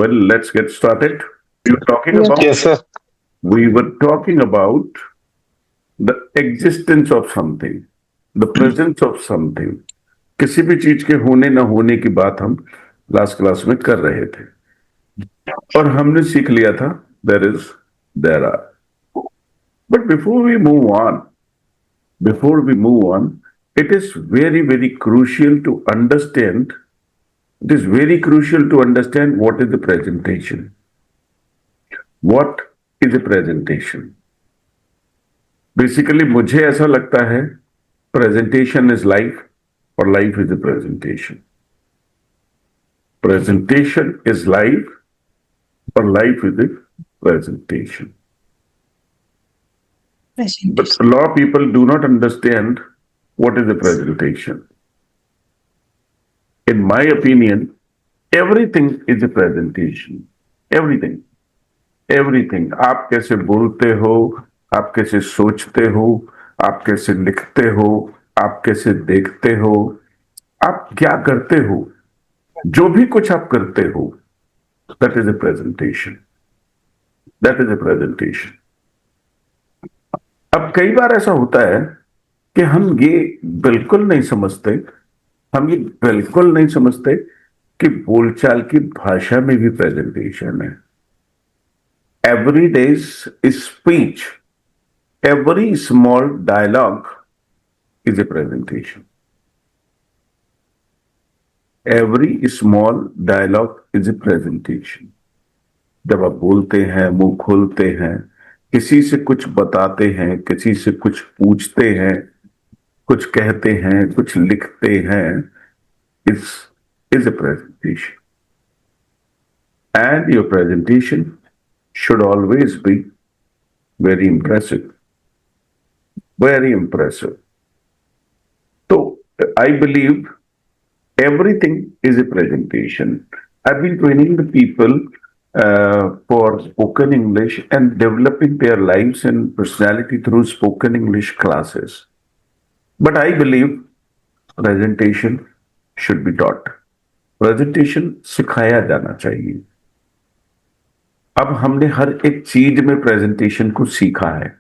Well, let's get started. We were talking Yes. about Yes, sir. we were talking about the existence of something, the presence of something. किसी भी चीज के होने न होने की बात हम लास्ट क्लास में कर रहे थे और हमने सीख लिया था there is there are. But before we move on, it is very crucial to understand. It is very crucial to understand what is the presentation. What is a presentation? Basically मुझे ऐसा लगता है प्रेजेंटेशन इज लाइफ और life is a presentation. Presentation is life और life is a presentation. But a lot of people do not understand what is a presentation. In my opinion, everything is a presentation. Everything. Everything. आप कैसे बोलते हो, आप कैसे सोचते हो, आप कैसे लिखते हो, आप कैसे देखते हो, आप क्या करते हो, जो भी कुछ आप करते हो, that is a presentation. That is a presentation. अब कई बार ऐसा होता है कि हम ये बिल्कुल नहीं समझते, हम ये बिल्कुल नहीं समझते कि बोलचाल की भाषा में भी प्रेजेंटेशन है. Everyday's speech, every small dialogue is a presentation. Every small dialogue is a presentation. जब आप बोलते हैं, मुंह खोलते हैं, किसी से कुछ बताते हैं, किसी से कुछ पूछते हैं, कुछ कहते हैं, कुछ लिखते हैं, is a presentation. And your presentation should always be very impressive. Very impressive. So, I believe everything is a presentation. I've been training the people for spoken English and developing their lives and personality through spoken English classes. But I believe presentation should be taught. Presentation सिखाया जाना चाहिए. अब हमने हर एक चीज में presentation को सीखा है,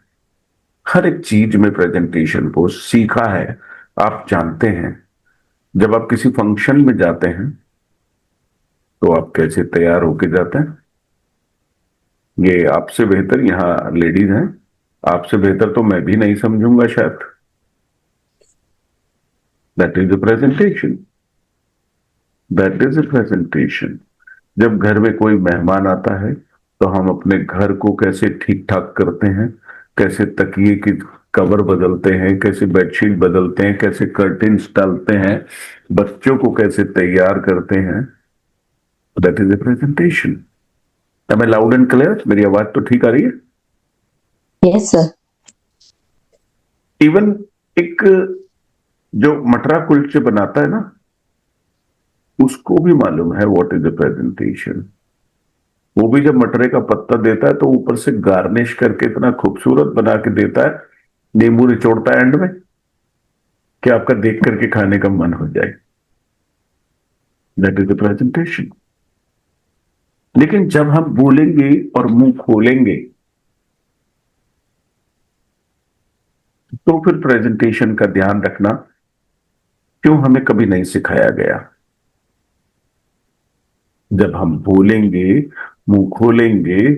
हर एक चीज में प्रेजेंटेशन को सीखा है. आप जानते हैं जब आप किसी फंक्शन में जाते हैं तो आप कैसे तैयार होके जाते हैं. ये आपसे बेहतर यहां लेडीज हैं, आपसे बेहतर तो मैं भी नहीं समझूंगा शायद. That is a presentation. That is a presentation. जब घर में कोई मेहमान आता है तो हम अपने घर को कैसे ठीक ठाक करते हैं, कैसे तकिए की कवर बदलते हैं, कैसे बेडशीट बदलते हैं, कैसे कर्टेन्स डालते हैं, बच्चों को कैसे तैयार करते हैं. That is a presentation. Am I loud and clear? मेरी आवाज तो ठीक आ रही है? Yes, sir. इवन एक जो मटरा कुलचे बनाता है ना, उसको भी मालूम है व्हाट इज ए प्रेजेंटेशन. वो भी जब मटरे का पत्ता देता है तो ऊपर से गार्निश करके इतना खूबसूरत बना के देता है, नींबू निचोड़ता है एंड में, कि आपका देख करके खाने का मन हो जाए. That is the presentation. लेकिन जब हम बोलेंगे और मुंह खोलेंगे तो फिर प्रेजेंटेशन का ध्यान रखना क्यों हमें कभी नहीं सिखाया गया. जब हम बोलेंगे, मुंह खोलेंगे,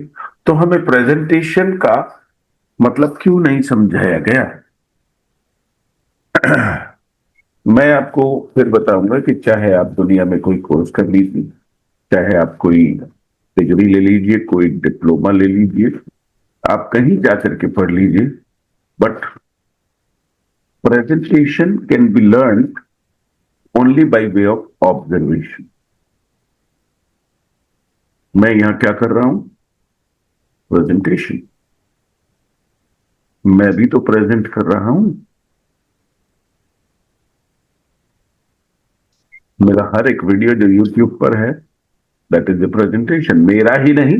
तो हमें प्रेजेंटेशन का मतलब क्यों नहीं समझाया गया. मैं आपको फिर बताऊंगा कि चाहे आप दुनिया में कोई कोर्स कर लीजिए, चाहे आप कोई डिग्री ले लीजिए, कोई डिप्लोमा ले लीजिए, आप कहीं जाकर के पढ़ लीजिए, but presentation can be learn only by way of observation. मैं यहां क्या कर रहा हूं? प्रेजेंटेशन. मैं भी तो प्रेजेंट कर रहा हूं. मेरा हर एक वीडियो जो YouTube पर है, दैट इज द प्रेजेंटेशन. मेरा ही नहीं,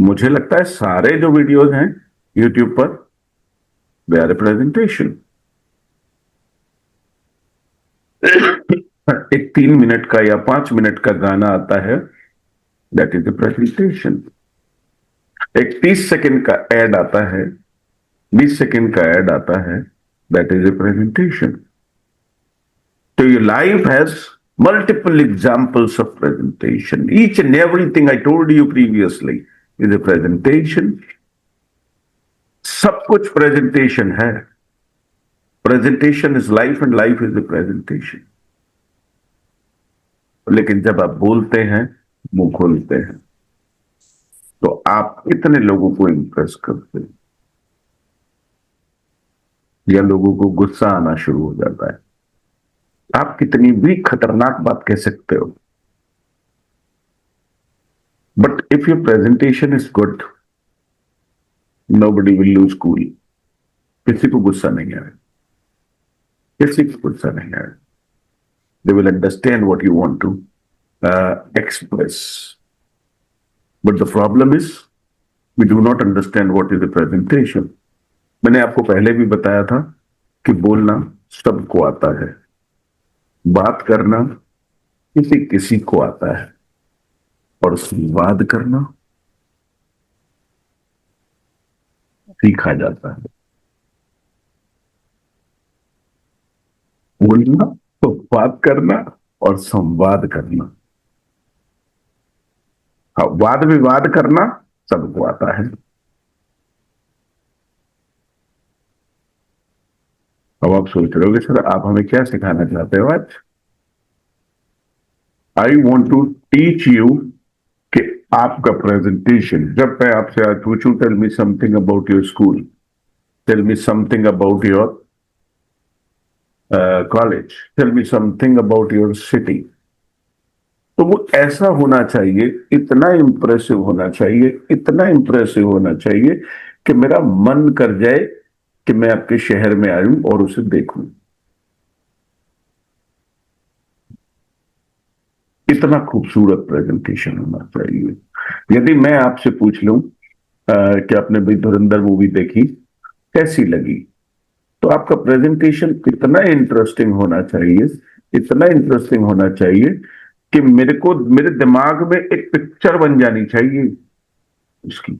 मुझे लगता है सारे जो वीडियोज हैं YouTube पर, दे आर ए प्रेजेंटेशन. एक 3 मिनट का या 5 मिनट का गाना आता है, दैट इज द प्रेजेंटेशन। एक 30 सेकंड का एड आता है, 20 सेकंड का एड आता है, that is a presentation. So your life has multiple examples of presentation. Each and everything I told you previously is a presentation. सब कुछ presentation है। Presentation is life and life is a presentation. लेकिन जब आप बोलते हैं, मुंह खोलते हैं, तो आप कितने लोगों को इंप्रेस करते हैं, या लोगों को गुस्सा आना शुरू हो जाता है। आप कितनी भी खतरनाक बात कह सकते हो, but if your presentation is good, nobody will lose cool. किसी को गुस्सा नहीं आए, किसी को गुस्सा नहीं आए। They will understand what you want to express. But the problem is, we do not understand what is the presentation. मैंने आपको पहले भी बताया था कि बोलना सबको आता है, बात करना किसी किसी को आता है, और संवाद करना सीखा जाता है। बोलना तो बात करना और संवाद करना, हाँ, वाद विवाद करना सबको आता है। अब आप सोच रहे हो कि सर आप हमें क्या सिखाना चाहते हो आज? I want to teach you कि आपका प्रेजेंटेशन, जब मैं आपसे आज पूछूं tell me something about your school, tell me something about your college, tell me something about your city, तो वो ऐसा होना चाहिए, इतना इंप्रेसिव होना चाहिए, इतना इंप्रेसिव होना चाहिए कि मेरा मन कर जाए कि मैं आपके शहर में आऊं और उसे देखूं। इतना खूबसूरत प्रेजेंटेशन होना चाहिए। यदि मैं आपसे पूछ लूं कि आपने भाई धुरंधर मूवी देखी, कैसी लगी, तो आपका प्रेजेंटेशन इतना इंटरेस्टिंग होना चाहिए, इतना इंटरेस्टिंग होना चाहिए कि मेरे दिमाग में एक पिक्चर बन जानी चाहिए उसकी,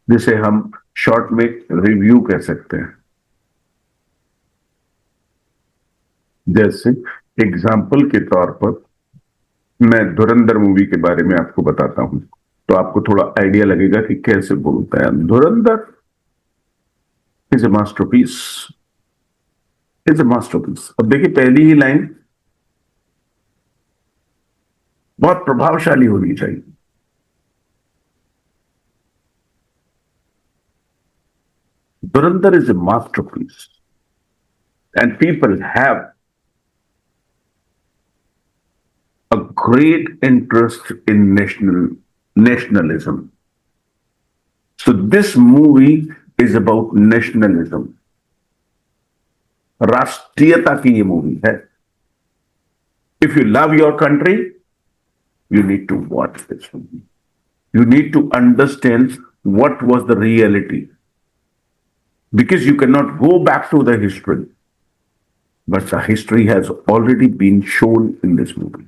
जिसे हम शॉर्ट में रिव्यू कह सकते हैं। जैसे एग्जाम्पल के तौर पर मैं धुरंधर मूवी के बारे में आपको बताता हूं, तो आपको थोड़ा आइडिया लगेगा कि कैसे बोलता है। धुरंधर is a masterpiece, is a masterpiece. अब देखिए, पहली ही लाइन बहुत प्रभावशाली होनी चाहिए। Dhurandhar is a masterpiece, and people have a great interest in nationalism. So this movie is about nationalism. राष्ट्रीयता की ये मूवी है। If you love your country, you need to watch this movie. You need to understand what was the reality. Because you cannot go back to the history. But the history has already been shown in this movie.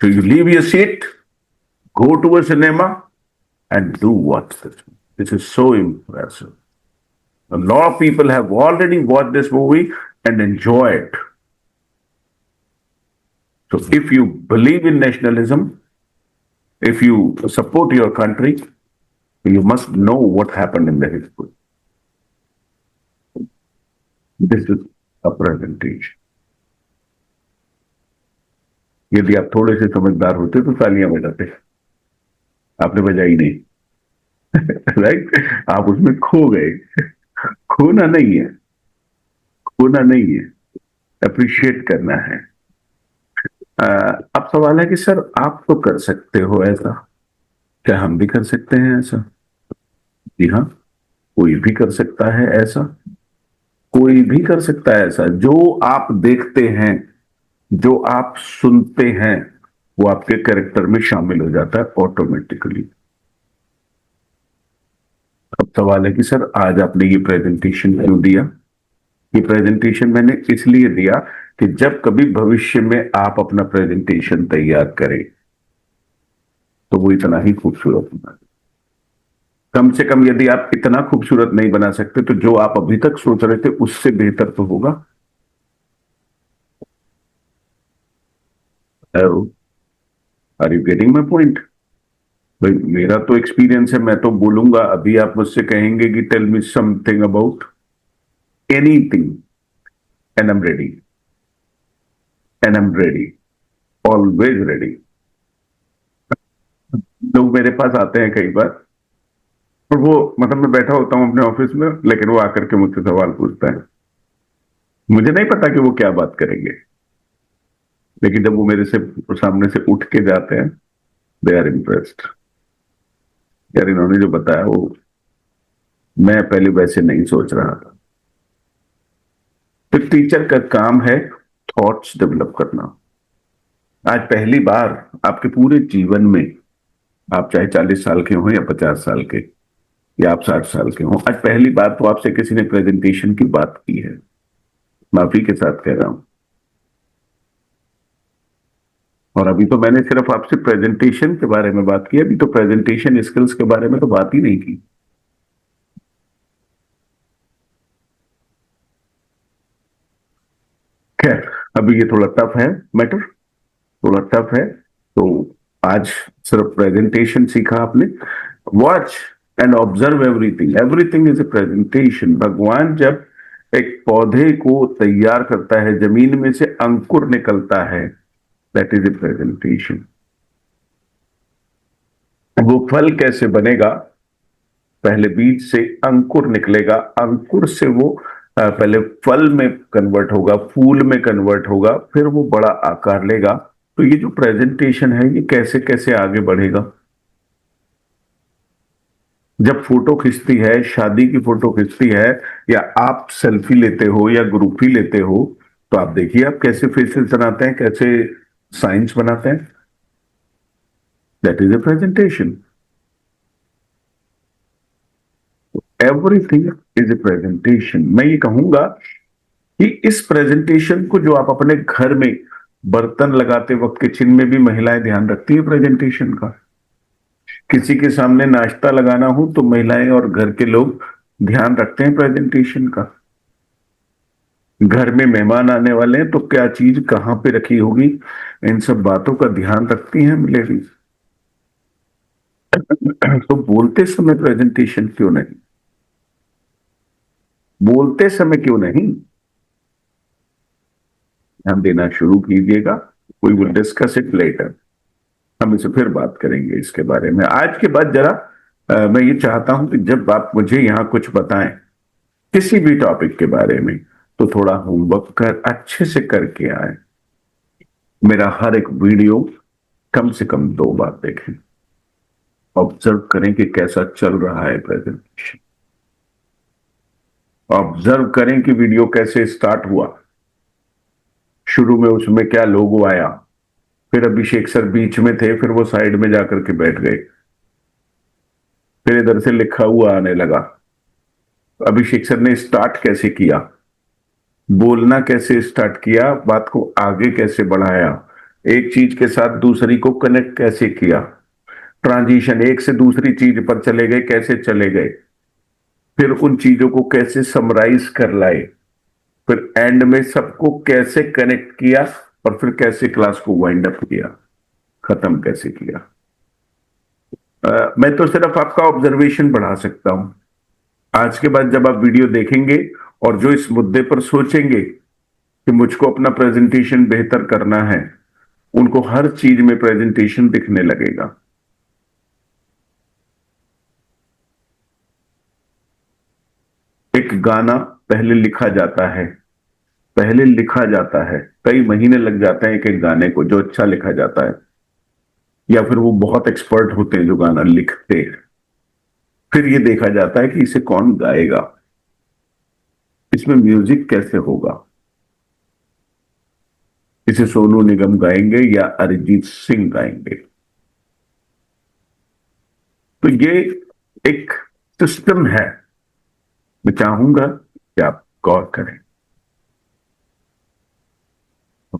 So you leave your seat, go to a cinema, and do watch this. This is so impressive. A lot of people have already watched this movie and enjoy it. So if you believe in nationalism, if you support your country, you must know what happened in the history. This is a presentation. यदि आप थोड़े से समझदार होते तो तालियां बजाते, आपने बजाई नहीं। राइट? आप उसमें खो गए। खोना नहीं है, खोना नहीं है, अप्रिशिएट करना है। अब सवाल है कि सर आप तो कर सकते हो ऐसा, क्या हम भी कर सकते हैं ऐसा? जी हाँ, कोई भी कर सकता है ऐसा, कोई भी कर सकता है ऐसा। जो आप देखते हैं, जो आप सुनते हैं, वो आपके कैरेक्टर में शामिल हो जाता है ऑटोमेटिकली। अब सवाल है कि सर आज आपने ये प्रेजेंटेशन क्यों दिया? ये प्रेजेंटेशन मैंने इसलिए दिया कि जब कभी भविष्य में आप अपना प्रेजेंटेशन तैयार करें तो वो इतना ही खूबसूरत होना। कम से कम यदि आप इतना खूबसूरत नहीं बना सकते तो जो आप अभी तक सोच रहे थे उससे बेहतर तो होगा। Are you getting my point? भाई मेरा तो एक्सपीरियंस है, मैं तो बोलूंगा। अभी आप मुझसे कहेंगे कि tell me something about anything and I am ready, and I am ready, always ready. लोग मेरे पास आते हैं कई बार और वो मतलब मैं बैठा होता हूं अपने ऑफिस में, लेकिन वो आकर के मुझसे सवाल पूछता है। मुझे नहीं पता कि वो क्या बात करेंगे, लेकिन जब वो मेरे से सामने से उठ के जाते हैं, दे आर इम्प्रेस्ड। यार इन्होंने जो बताया वो मैं पहले वैसे नहीं सोच रहा था। तो टीचर का काम है थॉट्स डेवलप करना। आज पहली बार आपके पूरे जीवन में, आप चाहे 40 साल के हो या 50 साल के या आप 60 साल के हो, आज पहली बार तो आपसे किसी ने प्रेजेंटेशन की बात की है। माफी के साथ कह रहा हूं। और अभी तो मैंने सिर्फ आपसे प्रेजेंटेशन के बारे में बात की, अभी तो प्रेजेंटेशन स्किल्स के बारे में तो बात ही नहीं की। खैर, अभी ये थोड़ा टफ है मैटर, थोड़ा टफ है। तो आज सिर्फ प्रेजेंटेशन सीखा आपने। Watch and observe everything, everything is a presentation. भगवान जब एक पौधे को तैयार करता है, जमीन में से अंकुर निकलता है, दैट इज ए प्रेजेंटेशन। वो फल कैसे बनेगा? पहले बीज से अंकुर निकलेगा, अंकुर से वो पहले फल में कन्वर्ट होगा, फूल में कन्वर्ट होगा, फिर वो बड़ा आकार लेगा। तो ये जो प्रेजेंटेशन है ये कैसे कैसे आगे बढ़ेगा। जब फोटो खिंचती है, शादी की फोटो खिंचती है, या आप सेल्फी लेते हो या ग्रुपी लेते हो, तो आप देखिए आप कैसे फेसेस बनाते हैं, कैसे साइंस बनाते हैं। That is a presentation. Everything is a presentation. मैं ये कहूंगा कि इस प्रेजेंटेशन को जो आप अपने घर में बर्तन लगाते वक्त किचन में भी महिलाएं ध्यान रखती है प्रेजेंटेशन का। किसी के सामने नाश्ता लगाना हो तो महिलाएं और घर के लोग ध्यान रखते हैं प्रेजेंटेशन का। घर में मेहमान आने वाले हैं तो क्या चीज कहां पे रखी होगी, इन सब बातों का ध्यान रखती हैं लेडीज। तो बोलते समय प्रेजेंटेशन क्यों नहीं? बोलते समय क्यों नहीं? ध्यान देना शुरू कीजिएगा। We will discuss it later. हम इसे फिर बात करेंगे इसके बारे में। आज के बाद जरा मैं ये चाहता हूं कि जब आप मुझे यहां कुछ बताएं किसी भी टॉपिक के बारे में, तो थोड़ा होमवर्क कर अच्छे से करके आए। मेरा हर एक वीडियो कम से कम 2 बार देखें, ऑब्जर्व करें कि कैसा चल रहा है प्रेजेंटेशन। ऑब्जर्व करें कि वीडियो कैसे स्टार्ट हुआ, शुरू में उसमें क्या लोगो आया, फिर अभिषेक सर बीच में थे, फिर वो साइड में जाकर के बैठ गए, फिर इधर से लिखा हुआ आने लगा। अभिषेक सर ने स्टार्ट कैसे किया, बोलना कैसे स्टार्ट किया, बात को आगे कैसे बढ़ाया, एक चीज के साथ दूसरी को कनेक्ट कैसे किया, ट्रांजिशन एक से दूसरी चीज पर चले गए कैसे चले गए, फिर उन चीजों को कैसे समराइज कर लाए, फिर एंड में सबको कैसे कनेक्ट किया, और फिर कैसे क्लास को वाइंड अप किया, खत्म कैसे किया। मैं तो सिर्फ आपका ऑब्जर्वेशन बढ़ा सकता हूं। आज के बाद जब आप वीडियो देखेंगे और जो इस मुद्दे पर सोचेंगे कि मुझको अपना प्रेजेंटेशन बेहतर करना है, उनको हर चीज में प्रेजेंटेशन दिखने लगेगा। एक गाना पहले लिखा जाता है, पहले लिखा जाता है, कई महीने लग जाते हैं एक एक गाने को जो अच्छा लिखा जाता है, या फिर वो बहुत एक्सपर्ट होते हैं जो गाना लिखते हैं। फिर ये देखा जाता है कि इसे कौन गाएगा, इसमें म्यूजिक कैसे होगा, इसे सोनू निगम गाएंगे या अरिजीत सिंह गाएंगे। तो ये एक सिस्टम है। मैं चाहूंगा कि आप गौर करें।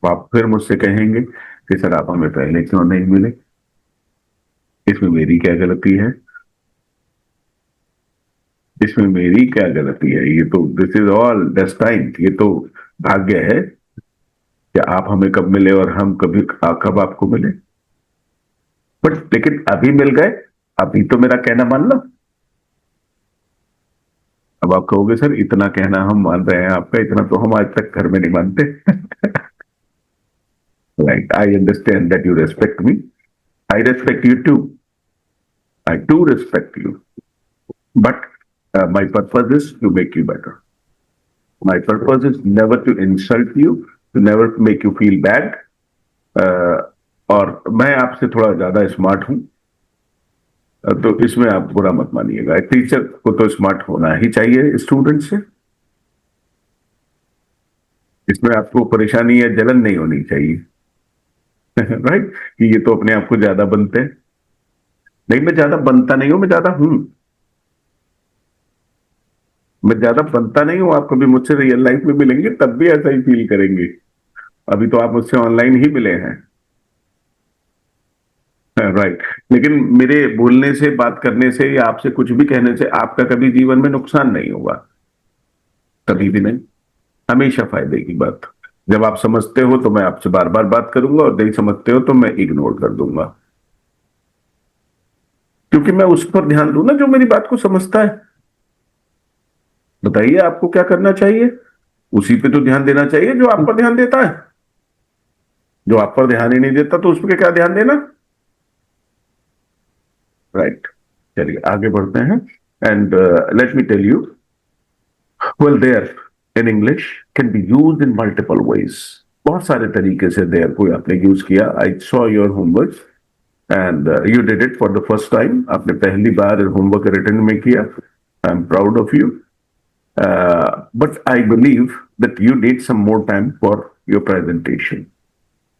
अब आप फिर मुझसे कहेंगे कि सर आप हमें पहले क्यों नहीं मिले, इसमें मेरी क्या गलती है? इसमें मेरी क्या गलती है? ये तो दिस इज ऑल डेस्टाइन, ये तो भाग्य है कि आप हमें कब मिले और हम कब आपको मिले। बट लेकिन अभी मिल गए, अभी तो मेरा कहना मान लो। अब आप कहोगे सर इतना कहना हम मान रहे हैं आपका, इतना तो हम आज तक घर में नहीं मानते। Right, I understand that you respect me, I respect you too, I too respect you, but my purpose is to make you better. My purpose is never to insult you, to never make you feel bad. और मैं आपसे थोड़ा ज्यादा smart हूं, तो इसमें आप बुरा मत मानिएगा। टीचर को तो स्मार्ट होना ही चाहिए स्टूडेंट से, इसमें आपको परेशानी या जलन नहीं होनी चाहिए। राइट, कि ये तो अपने आप को ज्यादा बनते हैं। नहीं, मैं ज्यादा बनता नहीं हूं, मैं ज्यादा हूं। मैं ज्यादा बनता नहीं हूं, आप कभी मुझसे रियल लाइफ में मिलेंगे तब भी ऐसा ही फील करेंगे। अभी तो आप मुझसे ऑनलाइन ही मिले हैं। राइट, लेकिन मेरे बोलने से, बात करने से या आपसे कुछ भी कहने से आपका कभी जीवन में नुकसान नहीं होगा, कभी भी नहीं, हमेशा फायदे की बात। जब आप समझते हो तो मैं आपसे बार बार बात करूंगा, और नहीं समझते हो तो मैं इग्नोर कर दूंगा, क्योंकि मैं उस पर ध्यान दूं ना जो मेरी बात को समझता है। बताइए आपको क्या करना चाहिए? उसी पे तो ध्यान देना चाहिए जो आप पर ध्यान देता है। जो आप पर ध्यान ही नहीं देता तो उस पर क्या ध्यान देना? राइट, चलिए आगे बढ़ते हैं। And let me tell you, well there in English can be used in multiple ways. बहुत सारे तरीके से देयर को आपने यूज किया। I saw your homework and you did it for the first time. आपने पहली बार होमवर्क रिटर्न में किया। I am proud of you, but I believe that you need some more time for your presentation.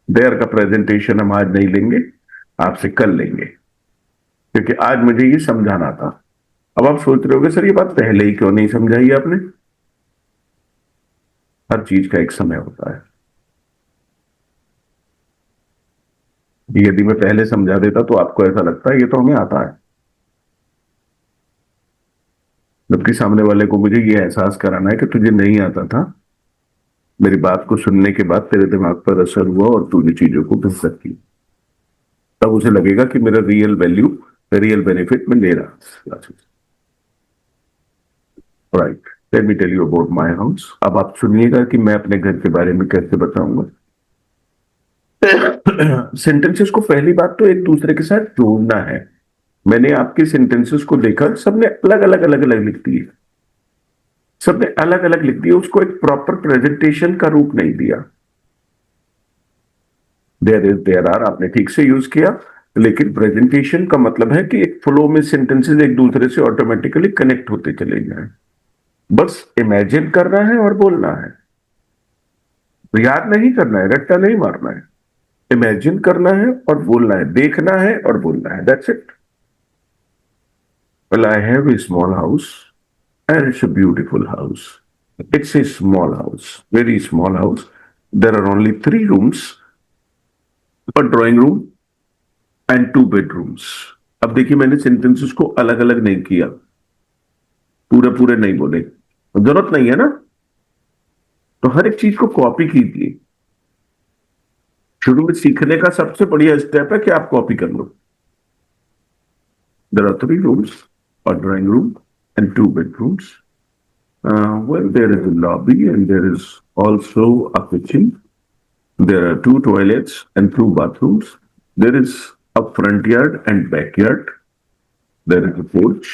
There का presentation हम आज नहीं लेंगे, आपसे कल लेंगे, क्योंकि आज मुझे ये समझाना था। अब आप सोच रहे होगे सर ये बात पहले ही क्यों नहीं समझाई आपने? हर चीज का एक समय होता है। यदि मैं पहले समझा देता तो आपको ऐसा लगता है ये तो हमें आता है, जबकि सामने वाले को मुझे ये एहसास कराना है कि तुझे नहीं आता था। मेरी बात को सुनने के बाद तेरे दिमाग पर असर हुआ और तूने चीजों को बेहतर की। तब उसे लगेगा कि मेरा रियल वैल्यू, रियल बेनिफिट में ले रहा। Right, let me tell you about my house. अब आप सुनिएगा कि मैं अपने घर के बारे में कैसे बताऊंगा। सेंटेंसेस को पहली बात तो एक दूसरे के साथ जोड़ना है। मैंने आपके सेंटेंसेस को देखा, सबने अलग अलग लिख दिए, सबने अलग अलग लिख दिया, उसको एक प्रॉपर प्रेजेंटेशन का रूप नहीं दिया। देयर आर आपने ठीक से यूज किया, लेकिन प्रेजेंटेशन का मतलब है कि एक फ्लो में सेंटेंसेस एक दूसरे से ऑटोमेटिकली कनेक्ट होते चले जाएं। बस इमेजिन करना है और बोलना है, याद नहीं करना है, रट्टा नहीं मारना है। इमेजिन करना है और बोलना है, देखना है और बोलना है, that's it. Well I have A small house and it's a beautiful house. It's a small house, very small house. There are only 3 rooms, a drawing room and 2 bedrooms. अब देखिए मैंने सेंटेंसेस को अलग अलग नहीं किया, पूरे पूरे नहीं बोले, जरूरत नहीं है ना। तो हर एक चीज को कॉपी कीजिए। शुरू में सीखने का सबसे बढ़िया स्टेप है कि आप कॉपी कर लो। There are 3 rooms, a drawing room and 2 bedrooms. Well, there is a lobby and there is also a kitchen. There are 2 toilets and 2 bathrooms. There is a front yard and backyard. There is a porch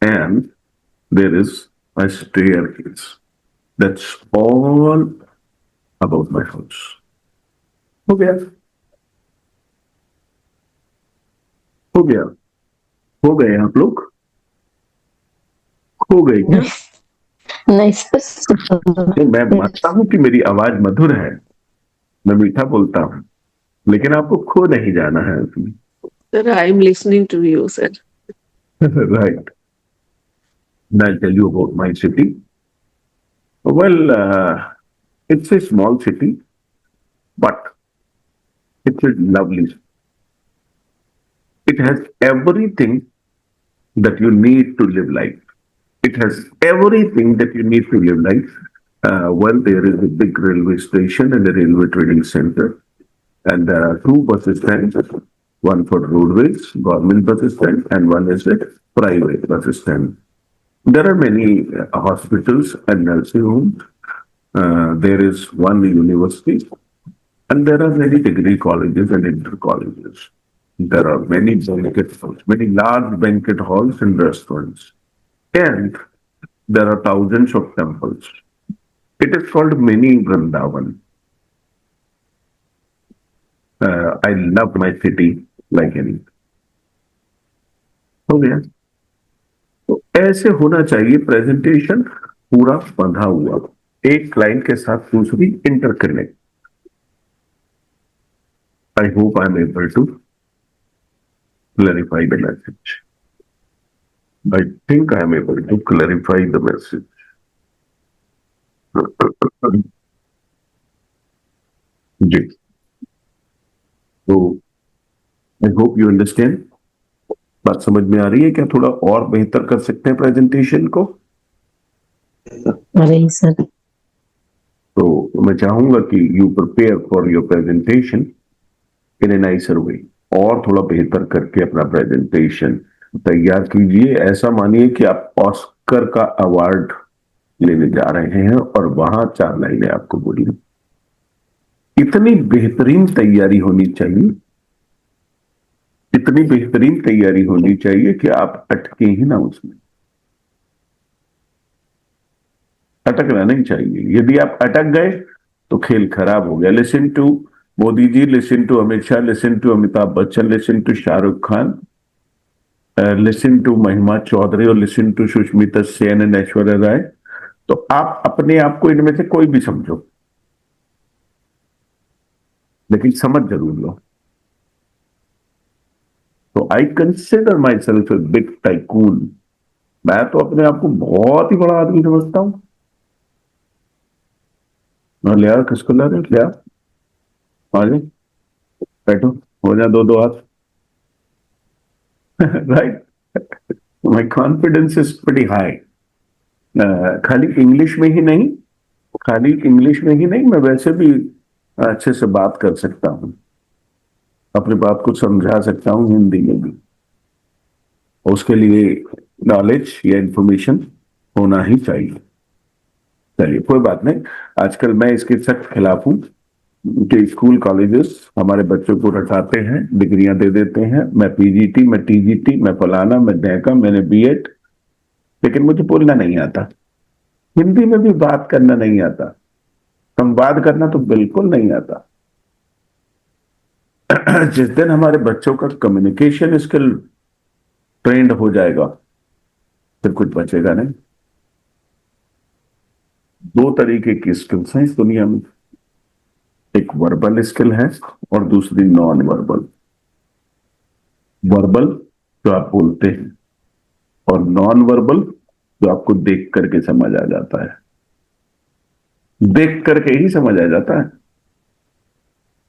and there is a staircase. That's all about my house. हो गया, हो गया, हो गए आप लोग? हो गई क्या? नहीं सर। मैं मानता हूं कि मेरी आवाज मधुर है, मैं मीठा बोलता हूं, लेकिन आपको खो नहीं जाना है उसमें। Sir, I'm listening to you, sir. Right. And I'll tell you about my city. Well, it's a small city. but it's a lovely. It has everything that you need to live life. It has everything that you need to live life. Well, there is a big railway station and a railway training center, and there are two bus stands, one for roadways, government bus stand, and one is a private bus stand. There are many hospitals and nursing homes. There is one university, and there are many degree colleges and inter colleges. There are many banquet halls, many large banquet halls and restaurants. And there are thousands of temples. It is called Mini Vrindavan. I love my city like any. हो गया. तो ऐसे होना चाहिए presentation, पूरा बंधा हुआ, एक क्लाइंट के साथ दूसरी interconnect. I hope I am able to clarify the message. I think I am able to clarify the message. जी. तो आई होप यू अंडरस्टैंड. बात समझ में आ रही है क्या? थोड़ा और बेहतर कर सकते हैं प्रेजेंटेशन को. अरे सर, तो मैं चाहूंगा कि you prepare for your presentation in a nicer way, और थोड़ा बेहतर करके अपना प्रेजेंटेशन तैयार कीजिए. ऐसा मानिए कि आप ऑस्कर का अवार्ड लेने जा रहे हैं और वहां 4 लाइनें आपको बोली. इतनी बेहतरीन तैयारी होनी चाहिए, इतनी बेहतरीन तैयारी होनी चाहिए कि आप अटके ही ना उसमें. अटकना नहीं चाहिए. यदि आप अटक गए तो खेल खराब हो गया. Listen to Modi ji, listen to Amit Shah, listen to Amitabh Bachchan, listen to Shahrukh Khan, listen to Mahima Chaudhary और listen to Sushmita Sen and Aishwarya Rai. तो आप अपने आप को इनमें से कोई भी समझो, लेकिन समझ जरूर लो. तो I consider my self a big tycoon. मैं तो अपने आप को बहुत ही बड़ा आदमी समझता हूं. लिया किसको ला रहे, लिया आगे बैठो, हो जाए दो दो हाथ. Right. My confidence is pretty high. खाली इंग्लिश में ही नहीं, खाली इंग्लिश में ही नहीं, मैं वैसे भी अच्छे से बात कर सकता हूं, अपनी बात को समझा सकता हूं हिंदी में भी. उसके लिए नॉलेज या इंफॉर्मेशन होना ही चाहिए. चलिए कोई बात नहीं. आजकल मैं इसके सख्त खिलाफ हूं कि स्कूल कॉलेजेस हमारे बच्चों को रटाते हैं, डिग्रियां दे देते हैं. मैं पीजीटी, मैं टीजीटी, मैं फलाना, मैं ढैका, मैंने बीएड, लेकिन मुझे बोलना नहीं आता, हिंदी में भी बात करना नहीं आता, संवाद करना तो बिल्कुल नहीं आता. जिस दिन हमारे बच्चों का कम्युनिकेशन स्किल ट्रेंड हो जाएगा, फिर कुछ बचेगा नहीं. 2 तरीके की स्किल्स हैं इस दुनिया में. एक वर्बल स्किल है और दूसरी नॉन वर्बल. वर्बल जो आप बोलते हैं, और नॉन वर्बल जो आपको देख करके समझ आ जाता है. देख करके ही समझ आ जाता है.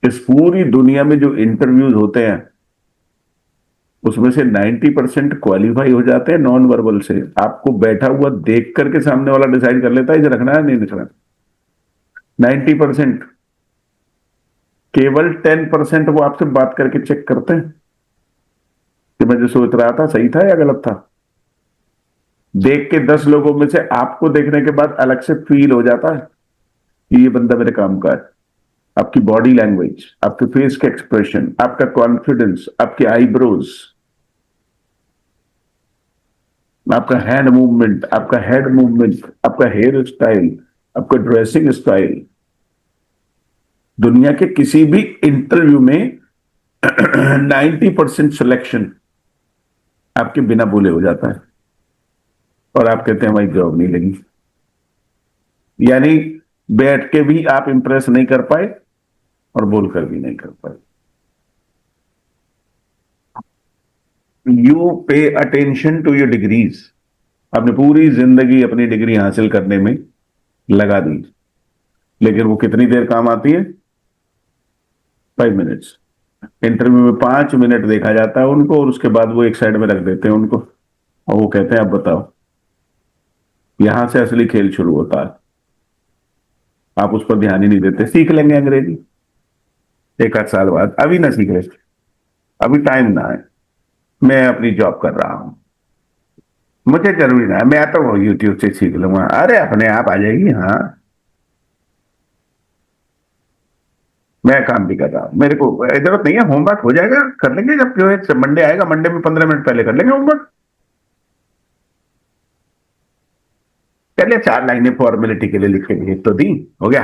इस पूरी दुनिया में जो इंटरव्यूज होते हैं उसमें से 90% क्वालिफाई हो जाते हैं नॉन वर्बल से. आपको बैठा हुआ देख करके सामने वाला डिसाइड कर लेता है इसे रखना है नहीं रखना. 90%. केवल 10% वो आपसे बात करके चेक करते हैं कि मैं जो सोच रहा था सही था या गलत था. देख के 10 लोगों में से आपको देखने के बाद अलग से फील हो जाता है कि ये बंदा मेरे काम का है. आपकी बॉडी लैंग्वेज, आपके फेस के एक्सप्रेशन, आपका कॉन्फिडेंस, आपके आईब्रोज, आपका हैंड मूवमेंट, आपका हेड मूवमेंट, आपका हेयर स्टाइल, आपका ड्रेसिंग स्टाइल, दुनिया के किसी भी इंटरव्यू में 90% सिलेक्शन आपके बिना बोले हो जाता है और आप कहते हैं भाई जॉब नहीं लगी. यानी बैठ के भी आप इंप्रेस नहीं कर पाए और बोलकर भी नहीं कर पाए. You pay attention to your degrees. आपने पूरी जिंदगी अपनी डिग्री हासिल करने में लगा दी, लेकिन वो कितनी देर काम आती है? 5 मिनट्स। इंटरव्यू में 5 मिनट देखा जाता है उनको, और उसके बाद वो एक साइड में रख देते हैं उनको, और वो कहते हैं अब बताओ। यहां से असली खेल शुरू होता है। आप उस पर ध्यान ही नहीं देते। सीख लेंगे अंग्रेजी एक आध साल बाद, अभी ना सीख रहे, अभी टाइम ना है। मैं अपनी जॉब कर रहा हूं, मुझे जरूरी ना है, मैं तो यूट्यूब से सीख लूंगा, अरे अपने आप आ जाएगी। हाँ, मैं काम भी कर रहा हूं, मेरे को जरूरत नहीं है, होमवर्क हो जाएगा, कर लेंगे। जब जो है मंडे आएगा, मंडे में 15 मिनट पहले कर लेंगे होमवर्क। चलिए 4 लाइनें फॉर्मेलिटी के लिए लिख के भेज तो दी, हो गया।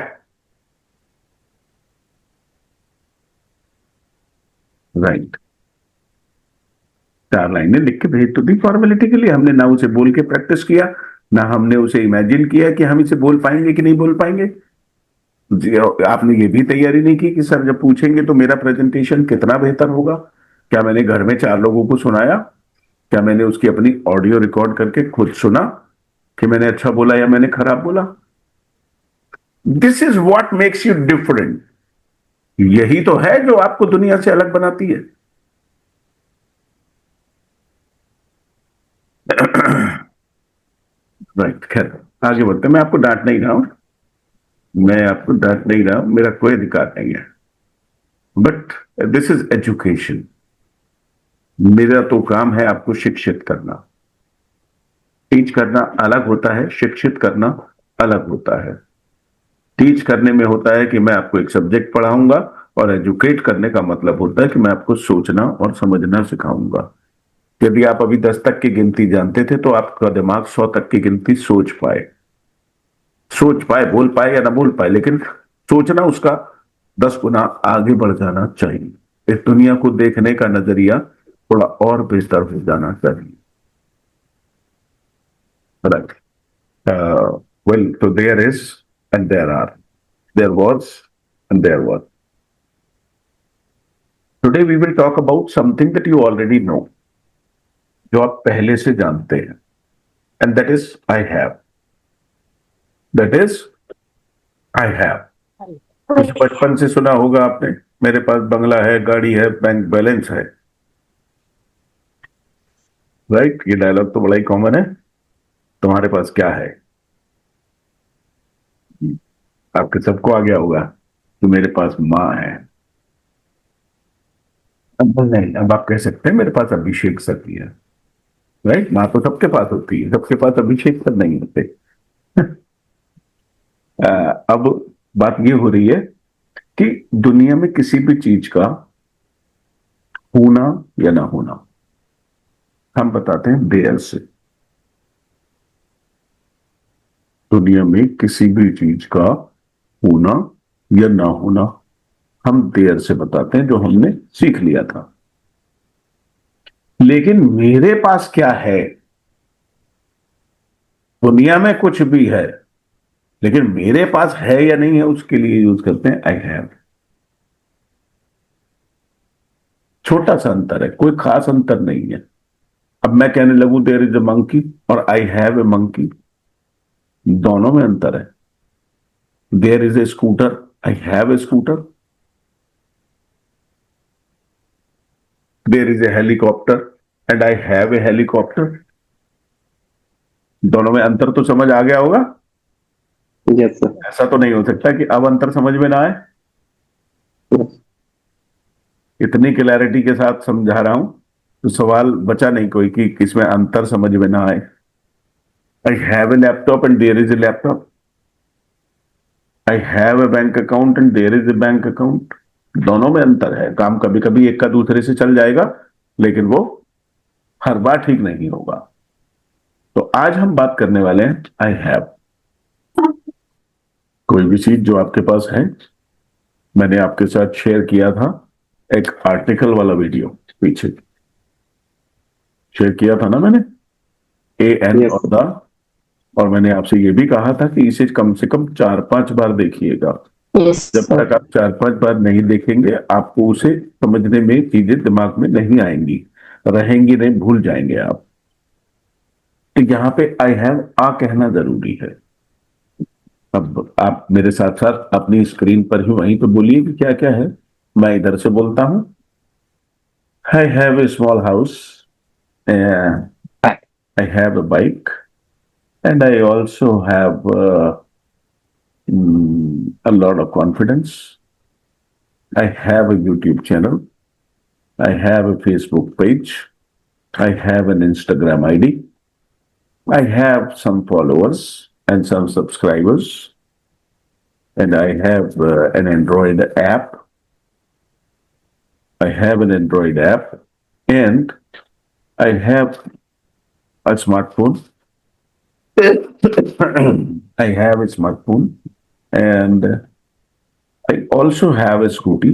राइट, 4 लाइनें लिख के भेज तो दी फॉर्मेलिटी के लिए। हमने ना उसे बोल के प्रैक्टिस किया, ना हमने उसे इमेजिन किया कि हम इसे बोल पाएंगे कि नहीं बोल पाएंगे। आपने ये भी तैयारी नहीं की कि सर जब पूछेंगे तो मेरा प्रेजेंटेशन कितना बेहतर होगा। क्या मैंने घर में 4 लोगों को सुनाया? क्या मैंने उसकी अपनी ऑडियो रिकॉर्ड करके खुद सुना कि मैंने अच्छा बोला या मैंने खराब बोला? This is what makes you different. यही तो है जो आपको दुनिया से अलग बनाती है। राइट, खैर आगे बढ़ते हैं। मैं आपको डांट नहीं रहा हूं, मैं आपको डांट नहीं रहा हूं, मेरा कोई अधिकार नहीं है। But this is education. मेरा तो काम है आपको शिक्षित करना। टीच करना अलग होता है, शिक्षित करना अलग होता है। टीच करने में होता है कि मैं आपको एक सब्जेक्ट पढ़ाऊंगा, और एजुकेट करने का मतलब होता है कि मैं आपको सोचना और समझना सिखाऊंगा। यदि आप अभी 10 तक की गिनती जानते थे तो आपका दिमाग 100 तक की गिनती सोच पाए, बोल पाए या ना बोल पाए, लेकिन सोचना उसका 10 गुना आगे बढ़ जाना चाहिए। इस दुनिया को देखने का नजरिया थोड़ा और बेहतर हो जाना चाहिए। राइट, वेल, तो there is and there are, there was and there was. Today we will talk about something that you already know, जो आप पहले से जानते हैं, and that is I have. That is I have. कुछ बचपन से सुना होगा आपने, मेरे पास बंगला है, गाड़ी है, बैंक बैलेंस है। राइट, ये डायलॉग तो बड़ा ही कॉमन है। तुम्हारे पास क्या है? आपके सबको आ गया होगा कि मेरे पास माँ है। अब नहीं, अब आप कह सकते हैं मेरे पास अभिषेक सर भी है। राइट, माँ तो सबके पास होती है, सबके पास अभिषेक सर नहीं होते। अब बात ये हो रही है कि दुनिया में किसी भी चीज का होना या ना होना हम बताते हैं देयर से। दुनिया में किसी भी चीज का होना या ना होना हम देयर से बताते हैं, जो हमने सीख लिया था। लेकिन मेरे पास क्या है? दुनिया में कुछ भी है, लेकिन मेरे पास है या नहीं है उसके लिए यूज करते हैं आई हैव। छोटा सा अंतर है, कोई खास अंतर नहीं है। अब मैं कहने लगूं देयर इज अ मंकी और आई हैव ए मंकी, दोनों में अंतर है। There is a scooter, I have a scooter. There is a helicopter and I have a helicopter. दोनों में अंतर तो समझ आ गया होगा। Yes sir. ऐसा तो नहीं हो सकता कि अब अंतर समझ में ना आए। इतनी क्लैरिटी के साथ समझा रहा हूं तो सवाल बचा नहीं कोई कि किसमें अंतर समझ में ना आए। I have a laptop and there is a laptop. I have a bank account and there is a bank account. दोनों में अंतर है। काम कभी कभी एक का दूसरे से चल जाएगा, लेकिन वो हर बार ठीक नहीं होगा। तो आज हम बात करने वाले हैं आई हैव। कोई भी चीज जो आपके पास है, मैंने आपके साथ शेयर किया था एक आर्टिकल वाला वीडियो, पीछे शेयर किया था ना मैंने, ए एन Yes, और द। और मैंने आपसे ये भी कहा था कि इसे कम से कम 4-5 बार देखिएगा। Yes, जब sir. तक आप 4-5 बार नहीं देखेंगे, आपको उसे समझने में चीजें दिमाग में नहीं आएंगी, रहेंगी नहीं, भूल जाएंगे आप। तो यहां पे आई हैव आ कहना जरूरी है। अब आप मेरे साथ साथ अपनी स्क्रीन पर ही वहीं पे बोलिए कि क्या क्या है। मैं इधर से बोलता हूँ। आई have A small house, I have a bike, and I also have a lot of confidence. I have a YouTube channel. I have a Facebook page. I have an Instagram ID. I have some followers and some subscribers. And I have an Android app. I have an Android app. And I have a smartphone. I have a smartphone. And I also have a scooty.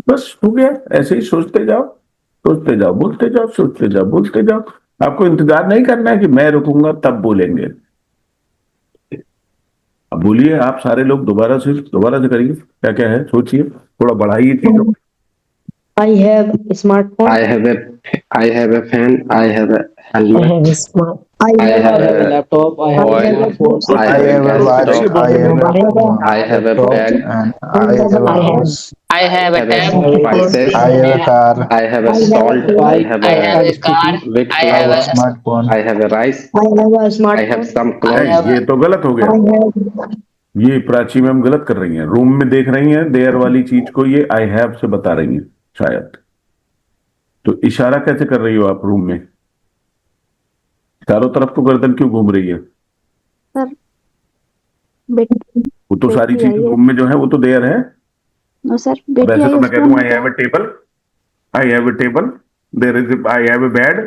बस हो गया। ऐसे ही सोचते जाओ, सोचते जाओ, बोलते जाओ, सोचते जाओ, बोलते जाओ। आपको इंतजार नहीं करना है कि मैं रुकूंगा तब बोलेंगे। अब बोलिए, आप सारे लोग दोबारा से करिए। क्या क्या है सोचिए, थोड़ा बढ़ाइए चीजों। I have a smartphone. I have a fan. I have a I helmet. have a smart. I I have have a a laptop, I have oil. a phone, I have a gas watch, stove. I have I have a bag. and I have a house. I have a I have tab. a spices. I have a car. I have a salt. I have I have a a car. wheat I have flour. a Smartphone. I have a rice. I have a I have smartphone. some clothes. ये तो गलत हो I गया। have. ये Prachi ma'am गलत कर रही हैं। रूम में देख रही हैं देयर वाली चीज को, ये आई हैव से बता रही हैं शायद। तो इशारा कैसे कर रही हो आप रूम में? चारों तरफ तो गर्दन क्यों घूम रही है? बेटी वो तो सारी बेटी चीज आई है। रूम में जो है वो तो देयर है। नो सर, बेटी वैसे आई तो है, मैं कह उसको दूं हम I have a table, I have a table, there is I have a bed,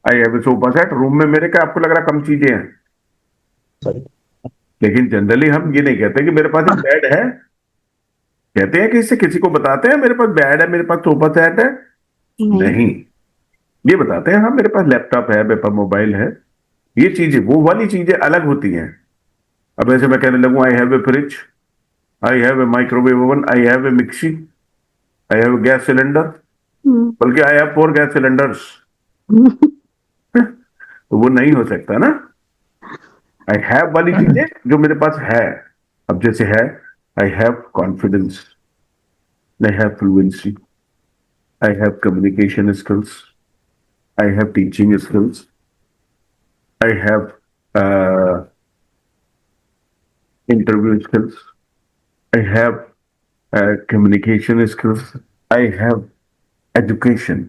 I have a sofa set. Room में मेरे क्या आपको लग रहा कम चीजें हैं? लेकिन जनरली हम ये नहीं कहते कि मेरे पास एक बेड है। कहते हैं कि इससे किसी को बताते हैं मेरे पास बेड है, मेरे पास सोफा सेट है? नहीं, ये बताते हैं हाँ मेरे पास लैपटॉप है, मेरे पास मोबाइल है। ये चीजें, वो वाली चीजें अलग होती हैं। अब ऐसे मैं कहने लगूं I have a fridge, I have a microwave oven, I have a mixie, I have a gas cylinder, बल्कि आई हैव 4 गैस सिलेंडर्स। तो वो नहीं हो सकता ना। आई हैव वाली चीजें जो मेरे पास है। अब जैसे है I have confidence, I have fluency, I have communication skills, I have teaching skills, I have interview skills, I have communication skills, I have education,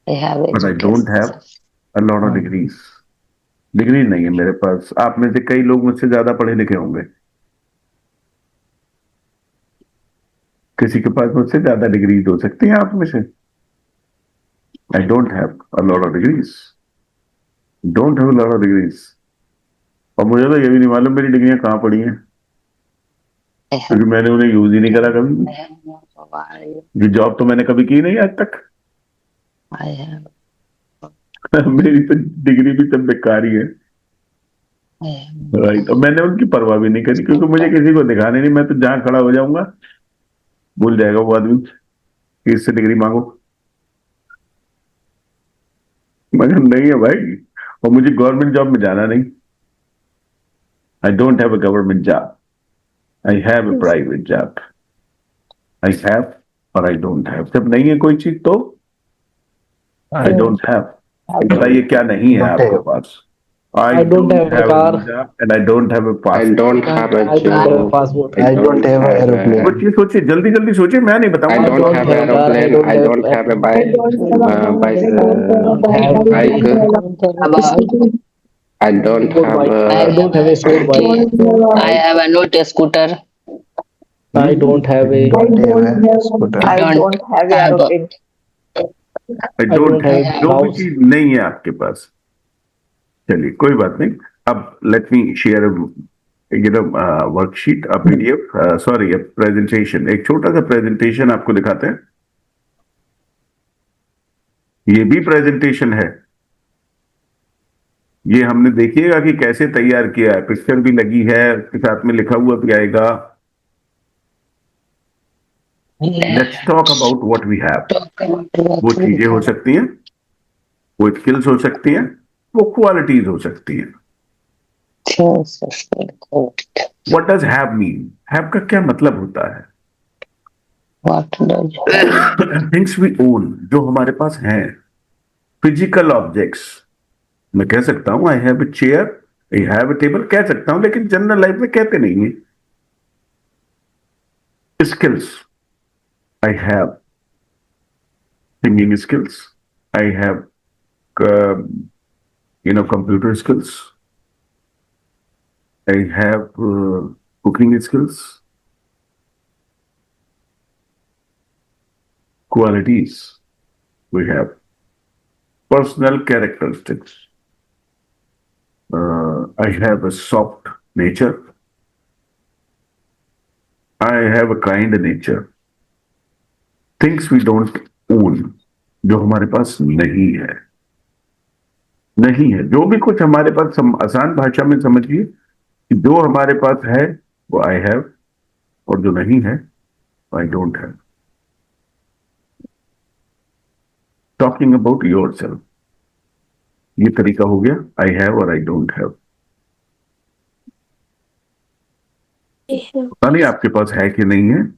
I have but I don't have a lot of degrees. Degree नहीं है मेरे पास। आप में से कई लोग मुझसे ज्यादा पढ़े लिखे होंगे, किसी के पास मुझसे ज्यादा डिग्रीज हो सकती हैं आप में से। आई don't have a lot of degrees, don't have a lot of degrees. और मुझे तो ये भी नहीं मालूम मेरी डिग्रियां कहाँ पड़ी हैं, क्योंकि मैंने उन्हें यूज ही नहीं करा कभी। ये जॉब तो मैंने कभी की नहीं आज तक। मेरी तो डिग्री भी सब बेकार ही है। राइट, और मैंने उनकी परवाह भी नहीं करी, क्योंकि मुझे किसी को दिखाने नहीं। मैं तो जहां खड़ा हो जाऊंगा भूल जाएगा वो आदमी कि इससे डिग्री मांगो। मगर नहीं है भाई, और मुझे गवर्नमेंट जॉब में जाना नहीं। आई don't have a government job, I have a private job. I have और आई डोंट हैव। जब नहीं है कोई चीज तो आई डोंट हैव। बताइए क्या नहीं है आपके पास? I don't have a car. and I don't have a I passport. don't have a I don't have a job. passport. I don't have an aeroplane. सोचिए सोचिए, जल्दी जल्दी सोचिए, मैं नहीं I बताऊंगा। don't have have car, I aeroplane. don't I have don't have a I bike. don't have a Bike. I don't Sport have bike. a. I don't have a sport bike. I have a not a scooter. I don't have a. Don't have a scooter. I don't have aeroplane. I don't have have जो भी house. चीज नहीं है आपके पास। चलिए कोई बात नहीं। अब let me share worksheet, a PDF, sorry a presentation. एक छोटा सा प्रेजेंटेशन आपको दिखाते हैं। ये भी प्रेजेंटेशन है। ये हमने देखिएगा कि कैसे तैयार किया है। पिक्चर भी लगी है, उसके साथ में लिखा हुआ भी आएगा। Let's talk about what we have. वो चीजें हो सकती हैं, वो स्किल्स हो सकती हैं, वो क्वालिटीज हो सकती हैं। What does have mean? Have का क्या मतलब होता है? What does Things we own, जो हमारे पास हैं, फिजिकल ऑब्जेक्ट्स। मैं कह सकता हूं आई have a chair, I have A table, कह सकता हूं, लेकिन जनरल लाइफ में कहते नहीं है। Skills, I have singing skills, I have computer skills, I have cooking skills, qualities we have, personal characteristics. I have a soft nature, I have a kind nature. Things we don't own, जो हमारे पास नहीं है। नहीं है, जो भी कुछ हमारे पास, आसान भाषा में समझिए कि जो हमारे पास है वो I have, और जो नहीं है I don't have. Talking about yourself, ये तरीका हो गया I have और I don't have। पता नहीं आपके पास है कि नहीं है।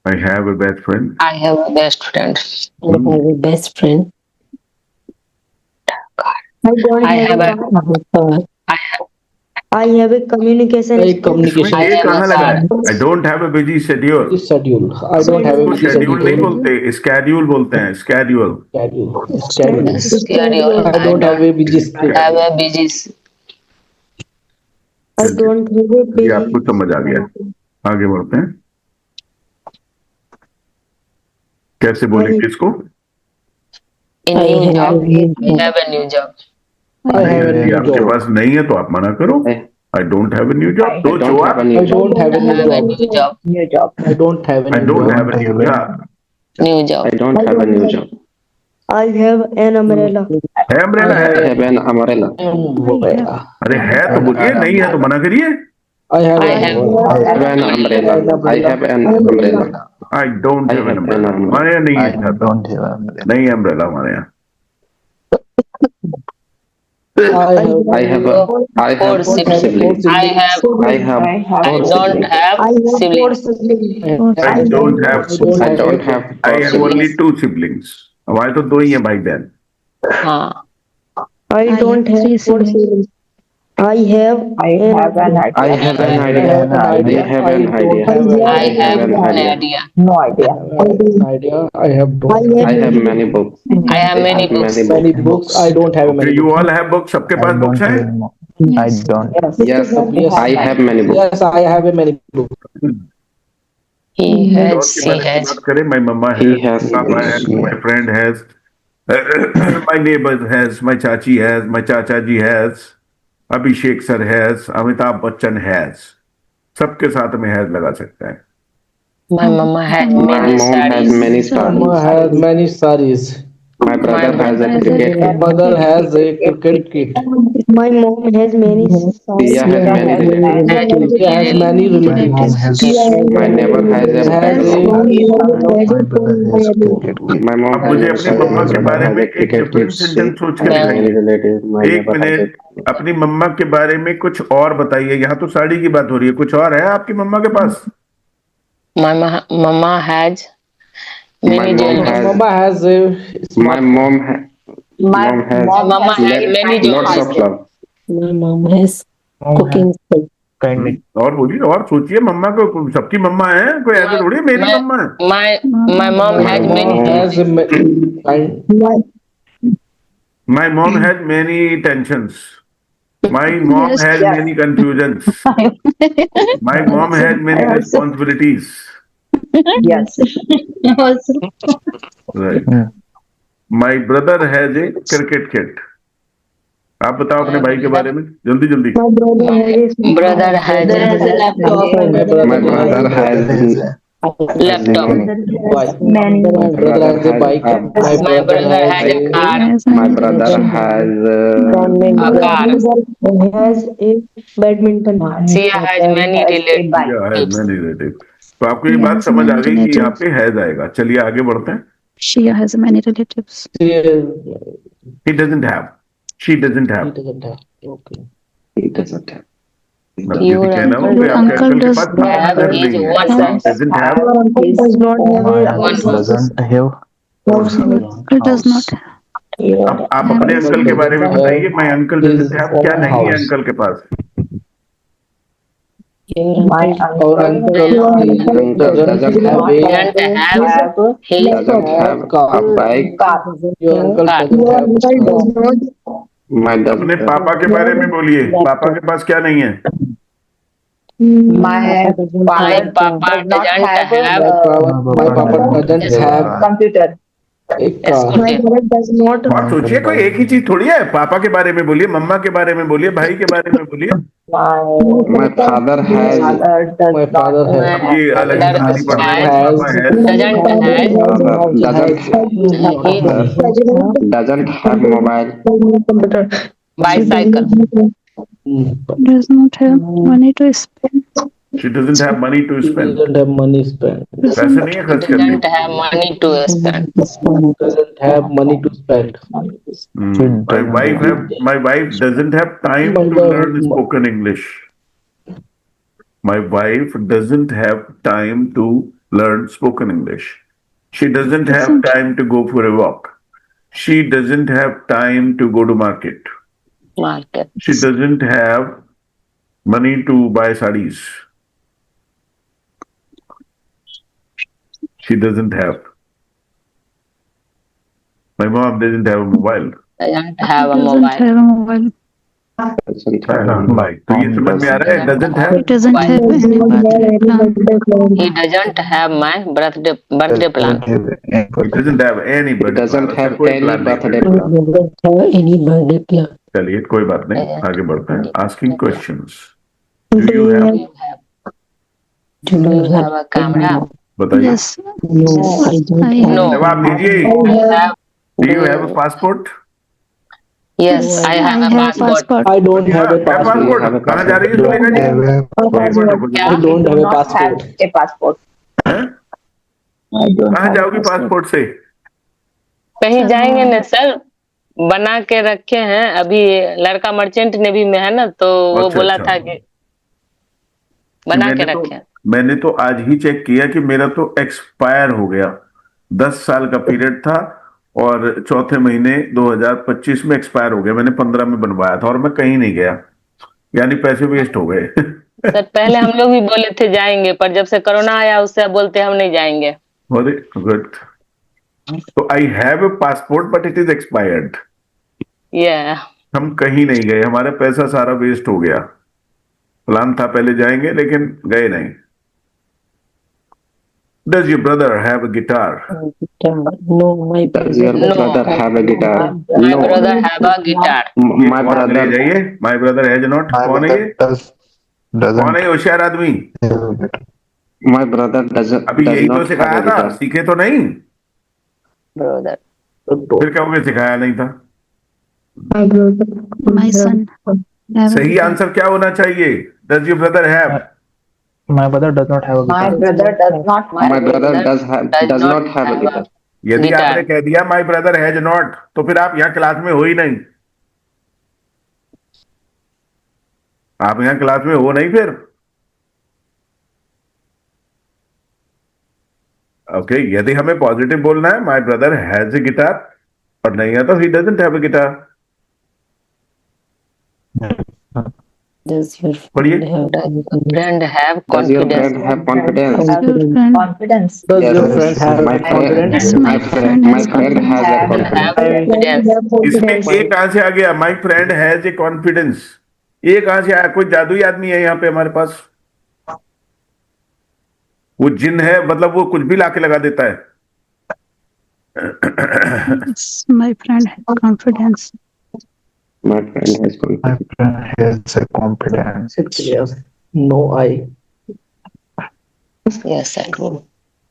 I have a best friend, I have a best friend. I have a best friend. I don't I have have a car. I have I have a communication एक skill. communication इसमें ये have कहाँ a लगा है? I don't have a busy schedule। schedule. I don't have a इसको busy schedule नहीं schedule. बोलते, schedule बोलते हैं, schedule. Schedule. schedule. I don't have a busy schedule. have a busy. I don't have a ये busy. आपको समझ आ गया। आगे बढ़ते हैं। कैसे बोलेंगे इसको? A new job. I have a new job. I have a यदि new आपके job. पास नहीं है तो आप मना करो। I don't have a new job। तो जो don't have a आप new I job. don't have a I new have a job. new job. New job. I don't have a I new don't job. have a new job। New job. I don't have a new job. I have an umbrella. है umbrella I है। have an umbrella. Umbrella. अरे है तो बोलिए, नहीं है तो मना करिए। I have I an have- umbrella. I have an umbrella. I have an umbrella. I don't I have an have an umbrella। umbrella। हमारे यहाँ नहीं I है, don't have umbrella. नहीं है अम्ब्रेला हमारे यहाँ। I I have Four four siblings. siblings. I have. I have I four don't siblings. have I have four siblings. siblings. I don't have I don't have I four have siblings. only 2 siblings। हमारे तो 2 ही हैं भाई बहन। हाँ. I don't have have three four siblings. siblings. I have I have an I idea. have an idea. I have an idea. I have an an idea. idea. No idea. I have don't. I have many books. I have many books. Many books. I don't have Okay, many you books. all have books, सबके I pass don't books have हैं? any more. I don't. Yes, Yes. I have many books. Yes, I have a many books. He और has. के She बारे में has. बात करें, my mama He has, has, papa has, my friend has, my neighbor has, my chachi has, my chacha ji has, Abhishek sir has, Amitabh Bachchan has, सबके साथ में has लगा सकता है। My mama has My many mom has sarees. many Mama sarees. has many sarees. My brother has a cricket My kit. mother has a cricket kit. My mom has many Tia has many relatives. She has many My mom relatives. has. My neighbor has a Has pet a- dog. My brother has cricket kit. My mom अब मुझे अपनी has मम्मा के बारे में a एक cricket different kit. Sentence सोच के Yeah. दिखाइए। Many relatives. My एक neighbor has मिनट, अपनी मम्मा के बारे में कुछ और बताइए। यहाँ तो साड़ी की बात हो रही है, कुछ और है आपकी मम्मा के पास? My mama has My many mom jewelry. has. Mama has a My mom has. My Mom has My mama has many lots jewelry. of love. My mom has cooking skill. और बोलिए, और सोचिए। मम्मा को, सबकी मम्मा है, कोई ऐसे थोड़ी है, मेरी My- मम्मा है। My mom My has many mom has a and My My mom has many tensions. My mom Yes. has Yes. many confusions. My mom has many responsibilities. Yes. Also. Right. Hmm. My brother has a cricket kit. आप बताओ अपने भाई के बारे में, जल्दी जल्दी। brother has a brother has a laptop. My brother has laptop. bike. Many. My brother has a bike. My brother has a car. My brother has A car. has a badminton. Sia has many relatives. Yeah, I have many relatives. तो आपको ये बात समझ आ गई कि यहाँ पे है जाएगा। चलिए आगे बढ़ते हैं। Shia has many relatives. She He doesn't have. She doesn't have. doesn't have. Okay. He doesn't have. Your दीदी कहना हो uncle कि आपके uncle अंकल के does पास not अपना have घर his नहीं है. one house. Doesn't have. Your uncle does not have My a uncle house. doesn't have uncle does not अब आप have अपने his अंकल के बारे में doesn't बताइए. have my uncle his doesn't have. क्या own नहीं है house. अंकल के पास? My Our uncle Your he uncle doesn't have a Doesn't have his Doesn't have car. a bike. Your uncle car. doesn't Your have uncle car. does not. My अपने doesn't have. पापा के बारे में बोलिए. पापा के पास क्या नहीं है? My papa doesn't have My papa doesn't have computer a car. My scooty. brother does not. और सोचिए, कोई एक ही चीज थोड़ी है. पापा के बारे में बोलिए, मम्मा के बारे में बोलिए, भाई के बारे में बोलिए. My father has. My father has. अब ये अलग ही कहानी पढ़ रहे हैं. has- पापा है. Doesn't have Father doesn't have mobile. Computer. bicycle. does not have money to spend She doesn't have money to He spend. doesn't have money spent. पैसे नहीं है खर्च करने Doesn't have money to spend. Doesn't have money to spend. My wife doesn't have time to learn spoken English. My wife doesn't have time to learn spoken English. She doesn't have time to go for a walk. She doesn't have time to go to market. Market. She doesn't have money to buy sarees. She doesn't have. My mom doesn't have a mobile. Doesn't have a doesn't mobile. have a mobile Doesn't have a mobile. तो ये समझ में आ रहा है? Doesn't have. he doesn't have any birthday plan He doesn't have my birthday plan. It doesn't have any He birthday doesn't plan. have कोई any plan नहीं birthday है. plan. चलिए, कोई बात नहीं, आगे बढ़ते हैं. Asking questions. Do you have? Do you have a camera? बताइए. yes I have No. जवाब दीजिए. I have. Do you have a passport? Yes, I have a passport. I don't have a क्या passport. passport? कहाँ जा रही है सुलेखा जी? एक minute रुको. क्या? I don't have a passport. हैं? कहाँ जाओगी पासपोर्ट से? कहीं जाएंगे ना सर, बना के रखे हैं. अभी लड़का मर्चेंट नेवी में है ना, तो वो अच्छा, बोला अच्छा. था कि बना के रखे हैं. मैंने तो आज ही चेक किया कि मेरा तो एक्सपायर हो गया. 10 साल का पीरियड था और चौथे महीने 2025 में एक्सपायर हो गया. मैंने 15 में बनवाया था और मैं कहीं नहीं गया, यानी पैसे वेस्ट हो गए. सर पहले हम लोग भी बोले थे जाएंगे, पर जब से कोरोना आया उससे बोलते हम नहीं जाएंगे. Very good. तो I have a passport but it is expired. ये हम कहीं नहीं गए, हमारा पैसा सारा वेस्ट हो गया. प्लान था पहले जाएंगे लेकिन गए नहीं. Does your brother have a guitar? No, my Does your brother have a guitar? my No. brother have a guitar. My कौन ले brother. जाइए. My brother has not. कौन है ये? doesn't कौन है होशियार आदमी? My brother doesn't. अभी Does यही तो not have सिखाया a था, guitar. सीखे तो नहीं. Brother. फिर कहोगे सिखाया नहीं था. My brother. my son have a सही आंसर क्या होना चाहिए? Does your brother have? My brother does not have a guitar. brother does not My brother does not have a guitar. यदि Guitar. आपने कह दिया माई ब्रदर हैज नॉट, तो फिर आप यहाँ क्लास में हो ही नहीं. आप यहाँ क्लास में हो नहीं फिर. ओके, यदि हमें पॉजिटिव बोलना है, my brother has a guitar, और नहीं है तो he doesn't have a guitar. पढ़िए. Friend have Does your confidence. friend have confidence? your friend Confidence. Does Yes. your friend have My confidence? friend. my friend My has friend has a Have confidence. confidence. इसमें ए कहां से आ गया? My friend has a confidence. ये कहां से आया? कोई जादुई आदमी है यहाँ पे हमारे पास? वो जिन है, मतलब वो कुछ भी लाके लगा देता है. yes, my friend has confidence My friend has confidence. My friend has a confidence. Yes. No, I. Yes, I do.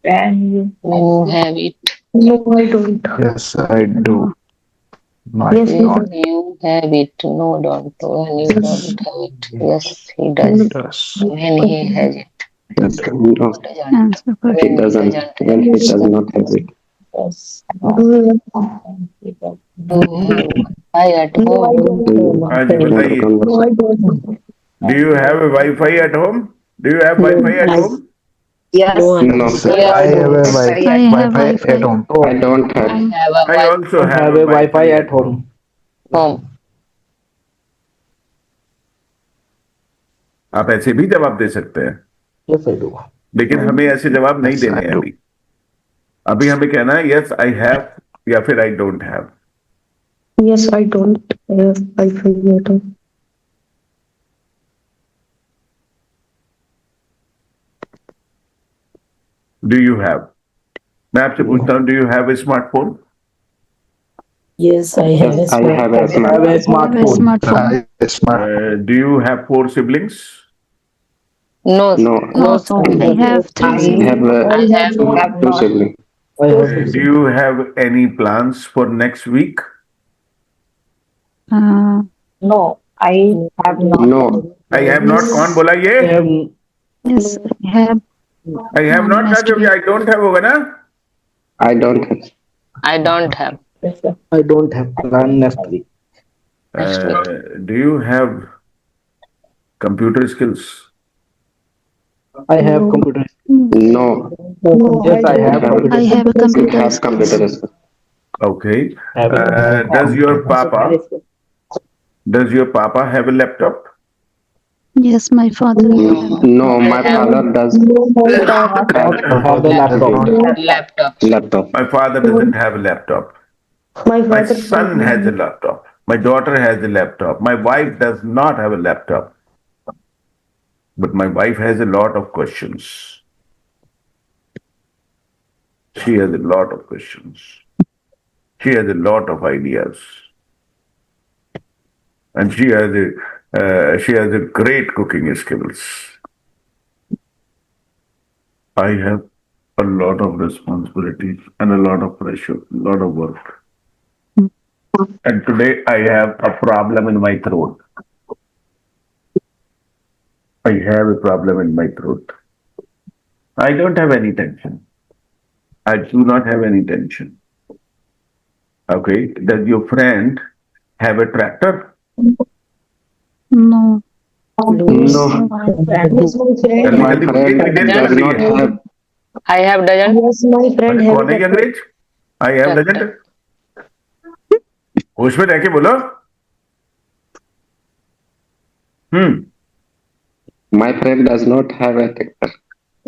And you. You have it. No, I don't. Yes, I do. My Yes, God You have it. No, don't. When you don't have it. Yes, he does. does. When he has it. No, Doesn't. answer he question doesn't. When he does not have it. Do you have I at No, I home. don't. हाँ जी बताइए. No, I don't. Do you have a Wi-Fi at home? Do you have Wi-Fi at home? Yes. No, Sir, Yes. I have a I have Wi-Fi Wi-Fi. at home. I don't I have. have a I also I have have a a Wi-Fi at home. home. आप ऐसे भी जवाब दे सकते हैं, Yes, I do. लेकिन हमें ऐसे जवाब नहीं Yes, देने I हैं do. अभी. अभी हमें कहना है यस आई हैव या फिर आई don't have. Yes, I don't have Wi-Fi at home. Do you have. मैं आपसे पूछता हूँ, do you have a smartphone? Yes, I Yes, I have a I have a smart. I have a smartphone. smartphone. Smart. Do you have 4 siblings? No. No, No, sir. I have three I siblings. have I have two siblings. I have Do you have any plans for next week? No, I have not. No, I have not. कौन बोला ये? I have Yes, I have. I have not था next क्योंकि week. I don't have होगा ना? I don't have. I don't have. I don't have plan next week. Next week. Do you have computer skills? I have computer. No, Yes, I have have. computer. I have a we computer have skills. computer skills. Okay. Have a- Does your papa have a laptop? Yes, my father. No, my father does have the laptop. laptop. My father doesn't have a laptop. My My father son has a laptop. My daughter has a laptop. My wife does not have a laptop. But my wife has a lot of questions. She has a lot of questions. She has a lot of ideas. And she has a great cooking skills. I have a lot of responsibilities and a lot of pressure, a lot of work. And today I have a problem in my throat. I have a problem in my throat. I don't have any tension. I do not have any tension. Okay. Does your friend have a tractor? No. No, Yes, my friend. my friend does not have. I have doesn't. Yes, my friend has कौन है ये अंग्रेज? I have Tractor. doesn't. होश में रह के बोलो. My friend does not have a tractor.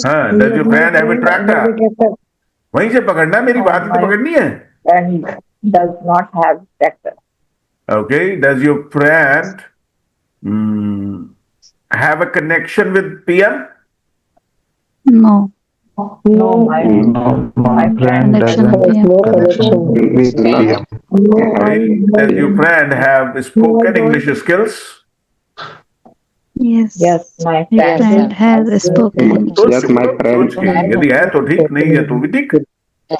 हाँ. Does your friend have a tractor? वहीं से पकड़ना, मेरी बात तो पकड़नी है. And does not have tractor. Okay. Does your friend have a connection with PM? No. No, my No, my friend Connection doesn't with PM. connection with PM. Okay. Does your friend have spoken English skills? Yes. Yes, my My friend. friend has spoken English. सोच Yes, के my बोलो, friend. सोच के. यदि है तो ठीक, नहीं है तो भी ठीक.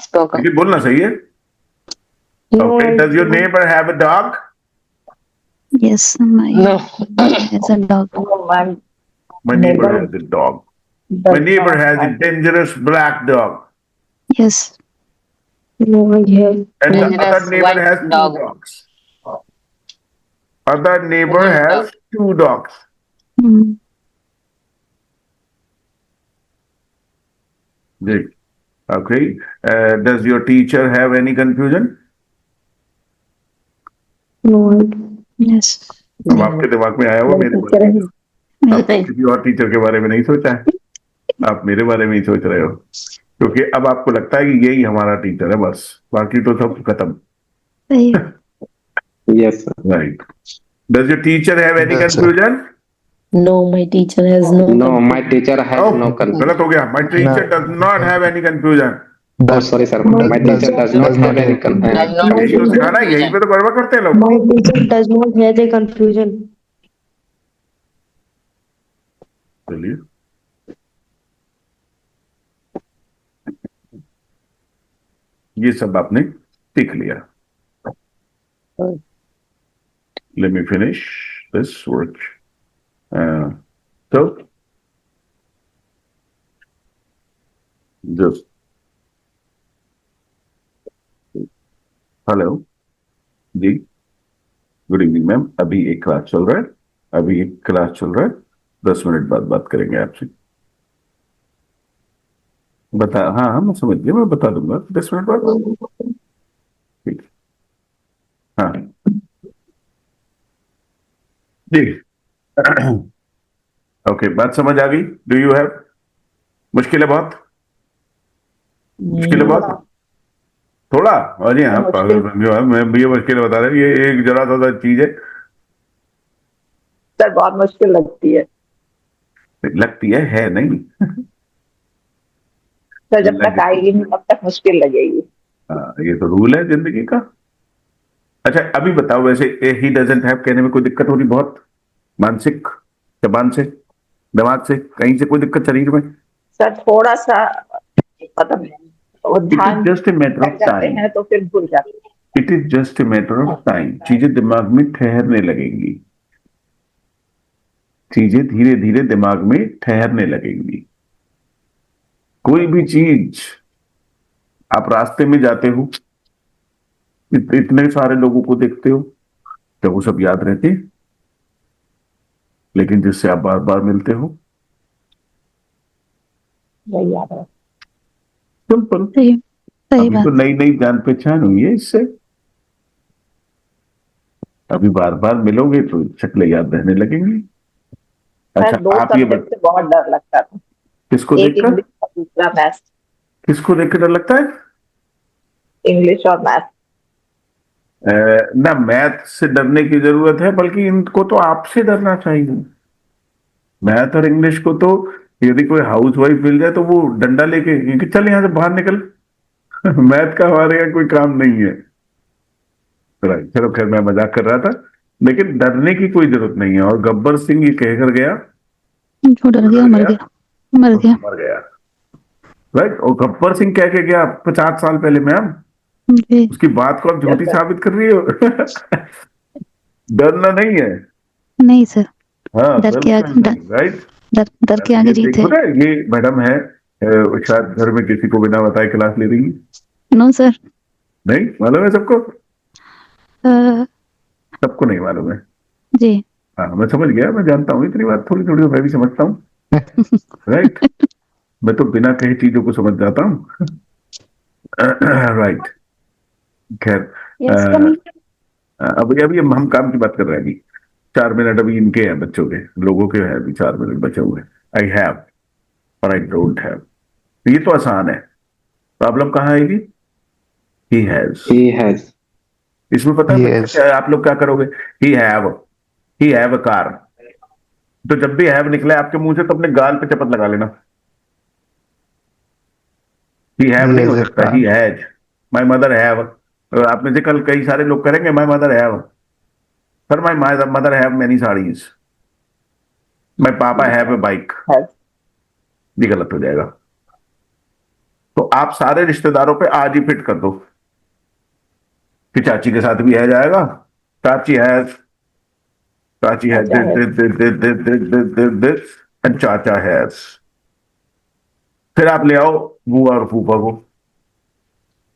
Spoken. लेकिन बोलना सही है. Okay. Does your neighbor have a dog? Yes, my No. has a dog. No, My neighbor has a dog. My neighbor has a dangerous black dog. Yes. No, I have. And the Dangerous other neighbor white has two dog. dogs. Other neighbor White has two dogs. Mm. Good. Okay. Does your teacher have any confusion? No, Yes. अब आपके दिमाग में आया हुआ मेरे बारे में. आपने किसी और टीचर के बारे में नहीं सोचा है. आप मेरे बारे में ही सोच रहे हो, क्योंकि अब आपको लगता है कि यही हमारा टीचर है, बस बाकी तो सब खत्म. सही. Yes, sir. Right. Does your teacher have any Yes, sir. confusion? No, my teacher has no. No, my teacher has Oh, no confusion. गलत हो गया. My teacher does not have any confusion. Oh, sorry, sir. My teacher does not have any confusion. Does not यही तो सिखाना है, यहीं पे तो गड़बड़ करते हैं लोग. my teacher does not have a confusion. चलिए. ये सब आपने सीख लिया. Let me finish this work. So, just hello. Ji, good evening ma'am. अभी एक क्लास चल रहा है, 10 मिनट बाद बात करेंगे आपसे। बता, हाँ हाँ मैं समझ गया, मैं बता दूंगा 10 मिनट बाद। ठीक, हाँ जी। ओके, बात समझ आ गई। डू यू हैव, मुश्किल है बहुत, मुश्किल है बहुत थोड़ा। अरे हाँ पागल बंदे हो, मैं भी ये मुश्किल बता रहा हूँ, ये एक जरा सा चीज है। सर बहुत मुश्किल लगती है लगती है नहीं। सर, जब तक लग, आएगी नहीं तब तक मुश्किल लगेगी। हाँ, ये तो रूल है जिंदगी का। अच्छा अभी बताओ, वैसे ही डजंट हैव कहने में कोई दिक्कत हो रही बहुत, मानसिक, जबान से, दिमाग से, कहीं से कोई दिक्कत शरीर में? सर थोड़ा सा पता नहीं, वो इट इज ध्यान जस्ट ए मैटर लग ऑफ जाते टाइम। हैं तो फिर भूल जाते हैं। It is just a matter of time. चीजें दिमाग में ठहरने लगेंगी, चीजें धीरे धीरे दिमाग में ठहरने लगेंगी। कोई भी चीज, आप रास्ते में जाते हो, इतने सारे लोगों को देखते हो, क्या वो सब याद रहते हैं? लेकिन जिससे आप बार बार मिलते हो, वही याद है। सिंपल। सही सही अभी बात। तो नई नई जान पहचान हुई है इससे, अभी बार बार मिलोगे तो शक्लें याद रहने लगेंगी। सर अच्छा दो आप ये सब्जेक्ट से बहुत डर लगता था, किसको एक देखकर, इंग्लिश और दूसरा मैथ। किसको देखकर डर लगता है? इंग्लिश और मैथ। ना मैथ से डरने की जरूरत है, बल्कि इनको तो आपसे डरना चाहिए। मैथ और इंग्लिश को तो यदि कोई हाउस वाइफ मिल जाए तो वो डंडा लेके कि चल यहां से बाहर निकल। मैथ का हमारे यहाँ कोई काम नहीं है। राइट, चलो खैर मैं मजाक कर रहा था, लेकिन डरने की कोई जरूरत नहीं है। और गब्बर सिंह ये कहकर गया, जो डर गया मर गया, मर गया। मर गया। राइट, और गब्बर सिंह कह के गया 50 साल पहले। मैम जी उसकी बात को आप झूठी साबित कर रही हो। डरना नहीं है। नहीं सर, हाँ डर के बिल्कुल आगे नहीं, राइट। डर के आगे ये जीत देखो है। ना, ये मैडम है, शायद घर में किसी को बिना बताए क्लास ले रही है। No sir. नहीं मालूम है सबको? अ, सबको नहीं मालूम है। जी हाँ मैं समझ गया, मैं जानता हूँ इतनी बात, थोड़ी थोड़ी मैं भी समझता हूँ। राइट, मैं तो बिना कहे चीजों को समझ जाता हूँ। राइट, खैर अभी अभी हम काम की बात कर रहे हैं। अभी 4 मिनट अभी इनके हैं, बच्चों के, लोगों के हैं, अभी 4 मिनट बचे हुए। आई हैव और आई डोंट हैव, ये तो आसान है। प्रॉब्लम कहाँ आएगी? He has. He has. इसमें पता है बच्चा Yes. क्या है, आप लोग क्या करोगे? ही हैव अ कार, तो जब भी हैव निकले आपके मुंह से तो अपने गाल पे चपत लगा लेना। ही हैव He नहीं हो has a सकता, he car. Has. My mother have, आप में से कल कई सारे लोग करेंगे my mother have, sir my mother have many saris, my papa have a bike. ये गलत हो जाएगा। तो आप सारे रिश्तेदारों पे आज ही फिट कर दो कि चाची के साथ भी है जाएगा, चाची हैज, चाची हैज दिस एंड चाचा हैज। फिर आप ले आओ बुआ और फूफा को,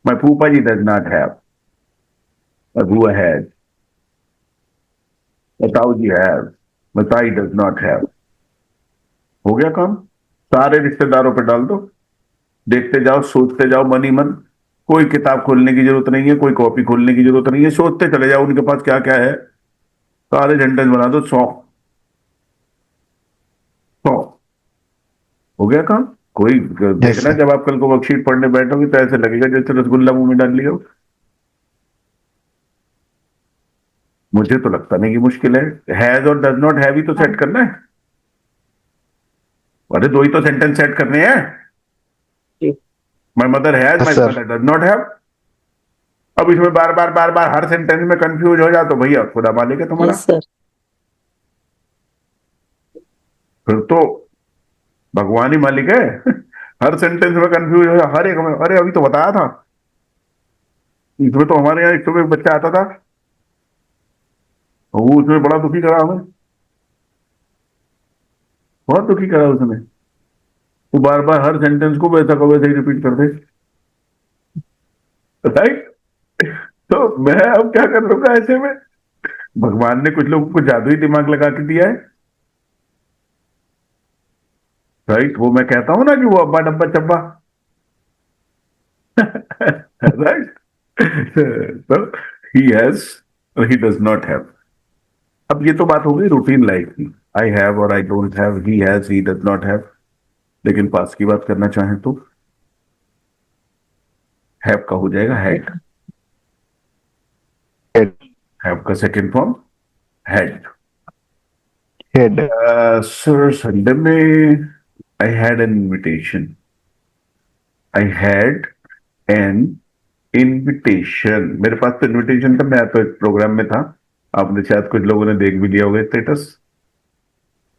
माई फूफा जी डज नॉट हैव, और बुआ हैज, ताऊ जी हैव, माई ताई डज नॉट हैव। हो गया काम, सारे रिश्तेदारों पे डाल दो। देखते जाओ, सोचते जाओ मन ही मन। कोई किताब खोलने की जरूरत नहीं है, कोई कॉपी खोलने की जरूरत नहीं है, सोचते चले जाओ उनके पास क्या क्या है। सारे सेंटेंस बना दो, 100 हो गया काम। कोई देखना, sir. जब आप कल को वर्कशीट पढ़ने बैठोगे तो ऐसे लगेगा जैसे रसगुल्ला मुंह में डाल लिया हो। मुझे तो लगता नहीं कि मुश्किल है। हैज और डज नॉट हैव ही तो सेट करना है। अरे दो ही तो सेंटेंस सेट करने हैं। My mother has, Yes, my sir. Father does not have. अब इसमें बार बार बार बार हर सेंटेंस में कंफ्यूज हो जाओ तो भैया खुदा मालिक है तुम्हारा। Yes, sir. फिर तो भगवान ही मालिक है। हर सेंटेंस में कंफ्यूज हो जाओ, हर एक में। अरे अभी तो बताया था, इसमें तो हमारे यहाँ एक तो एक बच्चा आता था, वो उसमें बड़ा दुखी करा हमें, बहुत दुखी करा उसने। वो बार बार हर सेंटेंस को वैसा को वैसे ही रिपीट कर दे। राइट, तो मैं अब क्या कर लूंगा ऐसे में? भगवान ने कुछ लोगों को जादुई दिमाग लगा के दिया है, राइट? वो मैं कहता हूं ना कि वो अब्बा डब्बा चब्बा, राइट? तो he has, he does not have. अब ये तो बात हो गई रूटीन लाइफ की, आई हैव और I don't have, he has, he does not have. लेकिन पास की बात करना चाहें तो हैव का हो जाएगा हैड। Head. हैव का second form had. Head. Sir Sunday में I had an invitation, I had an invitation. मेरे पास तो इनविटेशन था, मैं तो एक प्रोग्राम में था, आपने शायद कुछ लोगों ने देख भी लिया होगा status,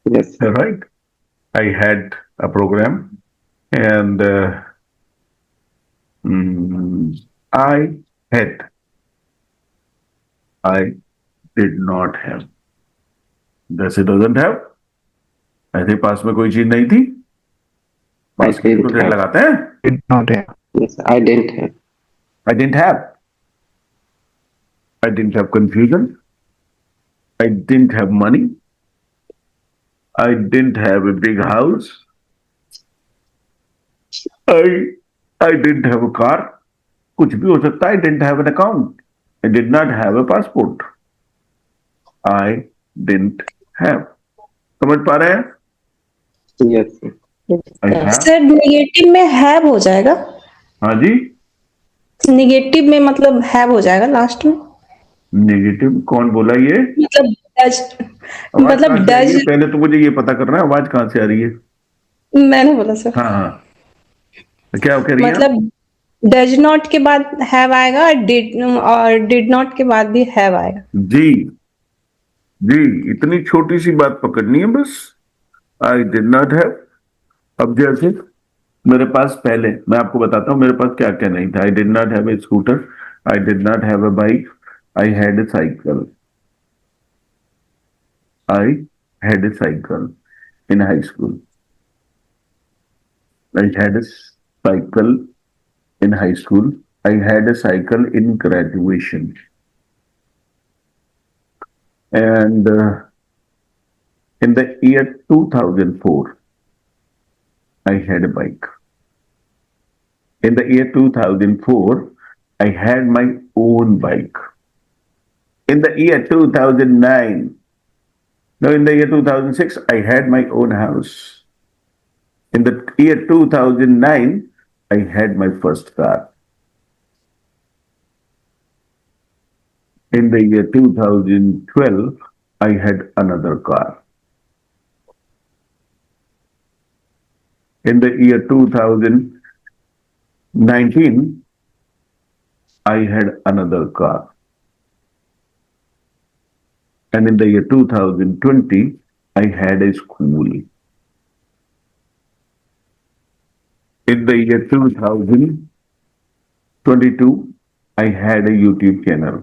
Yes. Right? I had a program and I had, I did not have. जैसे डजंट हैव, ऐसे पास में कोई चीज नहीं थी, पास की didn't तो have. लगाते हैं। Did not have. Yes, I didn't have. I didn't have. I didn't have confusion. I didn't have money. I didn't have a big house. I I didn't have a car. कुछ भी हो सकता है। I didn't have an account. I did not have a passport. I didn't have. समझ पा रहे हैं? Yes. I have. Sir negative में हैव हो जाएगा, हाँ जी, निगेटिव में मतलब हैव हो जाएगा लास्ट में, नेगेटिव कौन बोला ये? मतलब डज, आवाज मतलब कहाँ से आ रही डज, है? पहले तो मुझे ये पता करना है आवाज कहाँ से आ रही है। मैंने बोला सर, हाँ हाँ, तो क्या कह रही हैं आप? मतलब डज नॉट के बाद हैव आएगा और डिड नॉट के बाद भी हैव आएगा। जी जी, इतनी छोटी सी बात पकड़नी है बस। आई डिड नॉट हैव। अब जैसे मेरे पास पहले, मैं आपको बताता हूँ मेरे पास क्या क्या नहीं था। आई did not have a scooter, I did not have a bike, I had a cycle. I had a cycle in high school, I had a cycle in high school, I had a cycle in graduation, and in the year 2004, I had a bike. In the year 2004, I had my own bike. In the year 2009, no, in the year 2006, I had my own house. In the year 2009, I had my first car. In the year 2012, I had another car. In the year 2019, I had another car. And in the year 2020, I had a school. In the year 2022, I had a YouTube channel.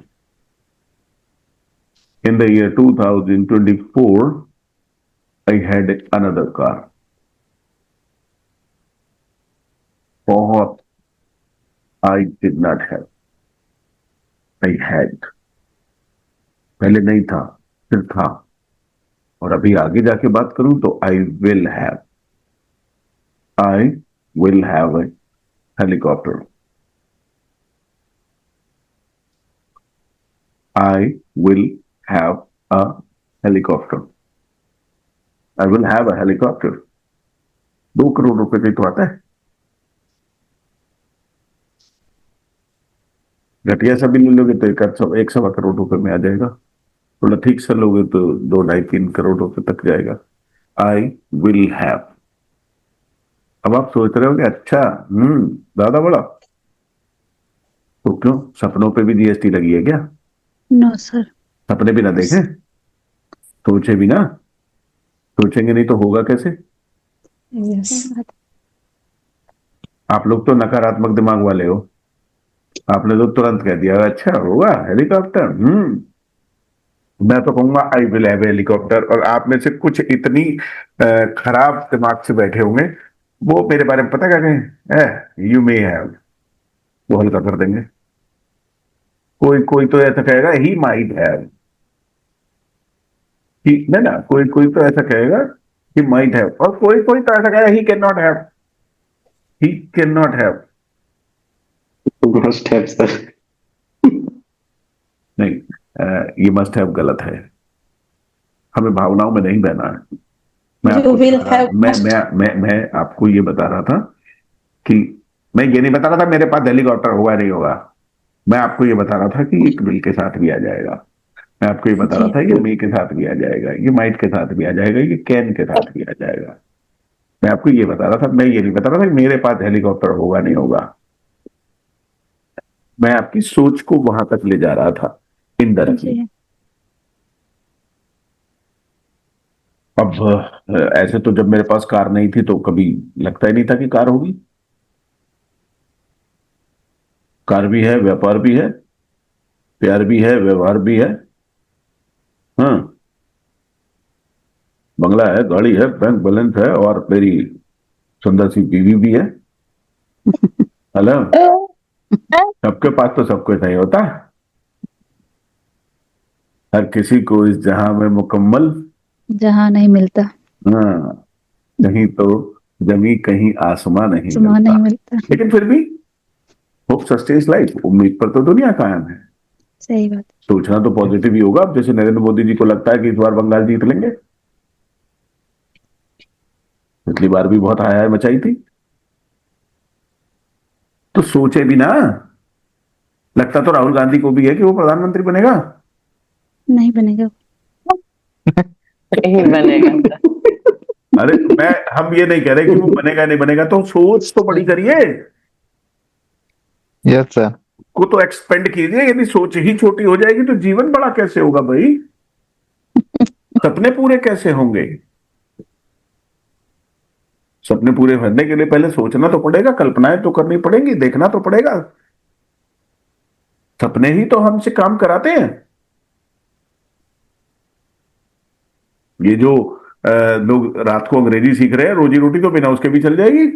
In the year 2024, I had another car. बहुत I did not have. I had. पहले नहीं था, फिर था, और अभी आगे जाके बात करूं तो I will have. I will have a helicopter. I will have a helicopter. I will have a helicopter. 2 crore रुपए का तो आता है। घटिया सा भी ले लोगे तो 1.25 करोड़ रुपए में आ जाएगा। थोड़ा ठीक से लोगे तो 2-2.5-3 करोड़ रुपए तक जाएगा। I will have. अब आप सोच रहे हो कि अच्छा, ज्यादा बड़ा, तो क्यों सपनों पे भी जीएसटी लगी है क्या? No, sir. सपने भी ना देखें, सोचे भी ना, सोचेंगे नहीं तो होगा कैसे? यस, आप लोग तो नकारात्मक दिमाग वाले हो, आपने तो तुरंत कह दिया अच्छा होगा हेलीकॉप्टर। मैं तो कहूंगा आई विल हैव हेलीकॉप्टर, और आप में से कुछ इतनी खराब दिमाग से बैठे होंगे, वो मेरे बारे में पता क्या कहें, यू मे हैव, वो हल्का कर देंगे। कोई कोई तो ऐसा कहेगा ही माइट हैव, नहीं ना, कोई कोई तो ऐसा कहेगा ही माइट हैव, और कोई कोई तो ऐसा कहेगा he can not have, he can not have. Must have sir. नहीं, ये मस्ट हैव गलत है, हमें भावनाओं में नहीं बहना है। You will have मैं आपको ये बता रहा था कि मैं ये नहीं बता रहा था मेरे पास हेलीकॉप्टर होगा नहीं होगा, मैं आपको ये बता रहा था कि ये बिल के साथ भी आ जाएगा, मैं आपको ये बता रहा था ये मी के साथ भी आ जाएगा, ये माइट के साथ भी आ जाएगा, ये कैन के साथ भी आ जाएगा। मैं आपको ये बता रहा था, मैं ये नहीं बता रहा था कि मेरे पास हेलीकॉप्टर होगा नहीं होगा। मैं आपकी सोच को वहां तक ले जा रहा था, इंदर की। अब ऐसे तो जब मेरे पास कार नहीं थी तो कभी लगता ही नहीं था कि कार होगी। कार भी है, व्यापार भी है, प्यार भी है, व्यवहार भी है, हाँ, बंगला है, गाड़ी है, बैंक बैलेंस है, और मेरी सुंदर सी बीवी भी है। हेलो, सबके पास तो सब कुछ नहीं होता, हर किसी को इस जहां में मुकम्मल जहाँ नहीं मिलता, हाँ, कहीं तो जमी कहीं आसमां नहीं समान मिलता। नहीं मिलता। लेकिन फिर भी होप सस्टेन्स लाइफ, उम्मीद पर तो दुनिया कायम है। सही बात। सोचना तो पॉजिटिव ही होगा। अब जैसे नरेंद्र मोदी जी को लगता है कि इस बार बंगाल जीत लेंगे, पिछली बार भी बहुत हाय हाय मचाई थी, तो सोचे भी ना। लगता तो राहुल गांधी को भी है कि वो प्रधानमंत्री बनेगा, नहीं बनेगा। नहीं बनेगा। अरे हम ये नहीं कह रहे कि वो बनेगा नहीं बनेगा, तो सोच तो बड़ी करिए, यस सर। को तो एक्सपेंड कीजिए। यदि सोच ही छोटी हो जाएगी तो जीवन बड़ा कैसे होगा भाई, सपने पूरे कैसे होंगे। सपने पूरे करने के लिए पहले सोचना तो पड़ेगा, कल्पनाएं तो करनी पड़ेंगी, देखना तो पड़ेगा। सपने ही तो हमसे काम कराते हैं। ये जो लोग रात को अंग्रेजी सीख रहे हैं, रोजी रोटी तो बिना उसके भी चल जाएगी।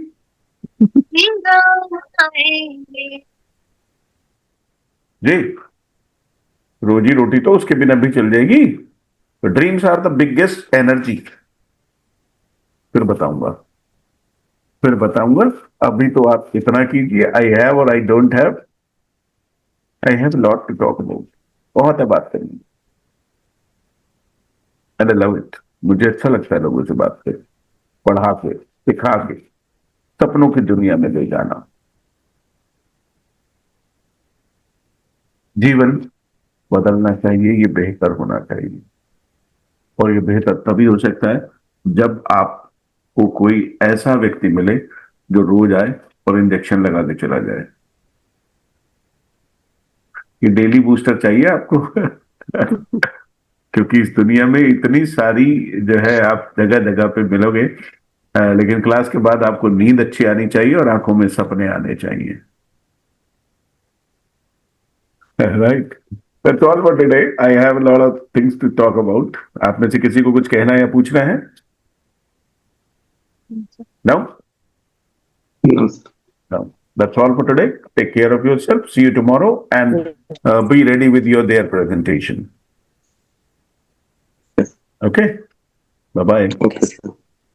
जी, रोजी रोटी तो उसके बिना भी चल जाएगी। Dreams are the biggest energy. फिर बताऊंगा, अभी तो आप इतना कीजिए। आई हैव और I don't have, I have lot to talk about. बहुत है बात करनी, एंड आई लव इट। मुझे अच्छा लगता है लोगों से बात करके, पढ़ा के, सिखा के, सपनों की दुनिया में ले जाना। जीवन बदलना चाहिए, ये बेहतर होना चाहिए, और ये बेहतर तभी हो सकता है जब आपको कोई ऐसा व्यक्ति मिले जो रोज आए और इंजेक्शन लगा के चला जाए। ये डेली बूस्टर चाहिए आपको क्योंकि इस दुनिया में इतनी सारी जो है आप जगह जगह पे मिलोगे, लेकिन क्लास के बाद आपको नींद अच्छी आनी चाहिए और आंखों में सपने आने चाहिए। Right, that's all for today. I have a lot of things to talk about. आप में से किसी को कुछ कहना या पूछना है? No? No, sir. No. That's all for today. Take care of yourself. See you tomorrow, and be ready with their presentation. Yes. Okay? Bye-bye. Okay, sir.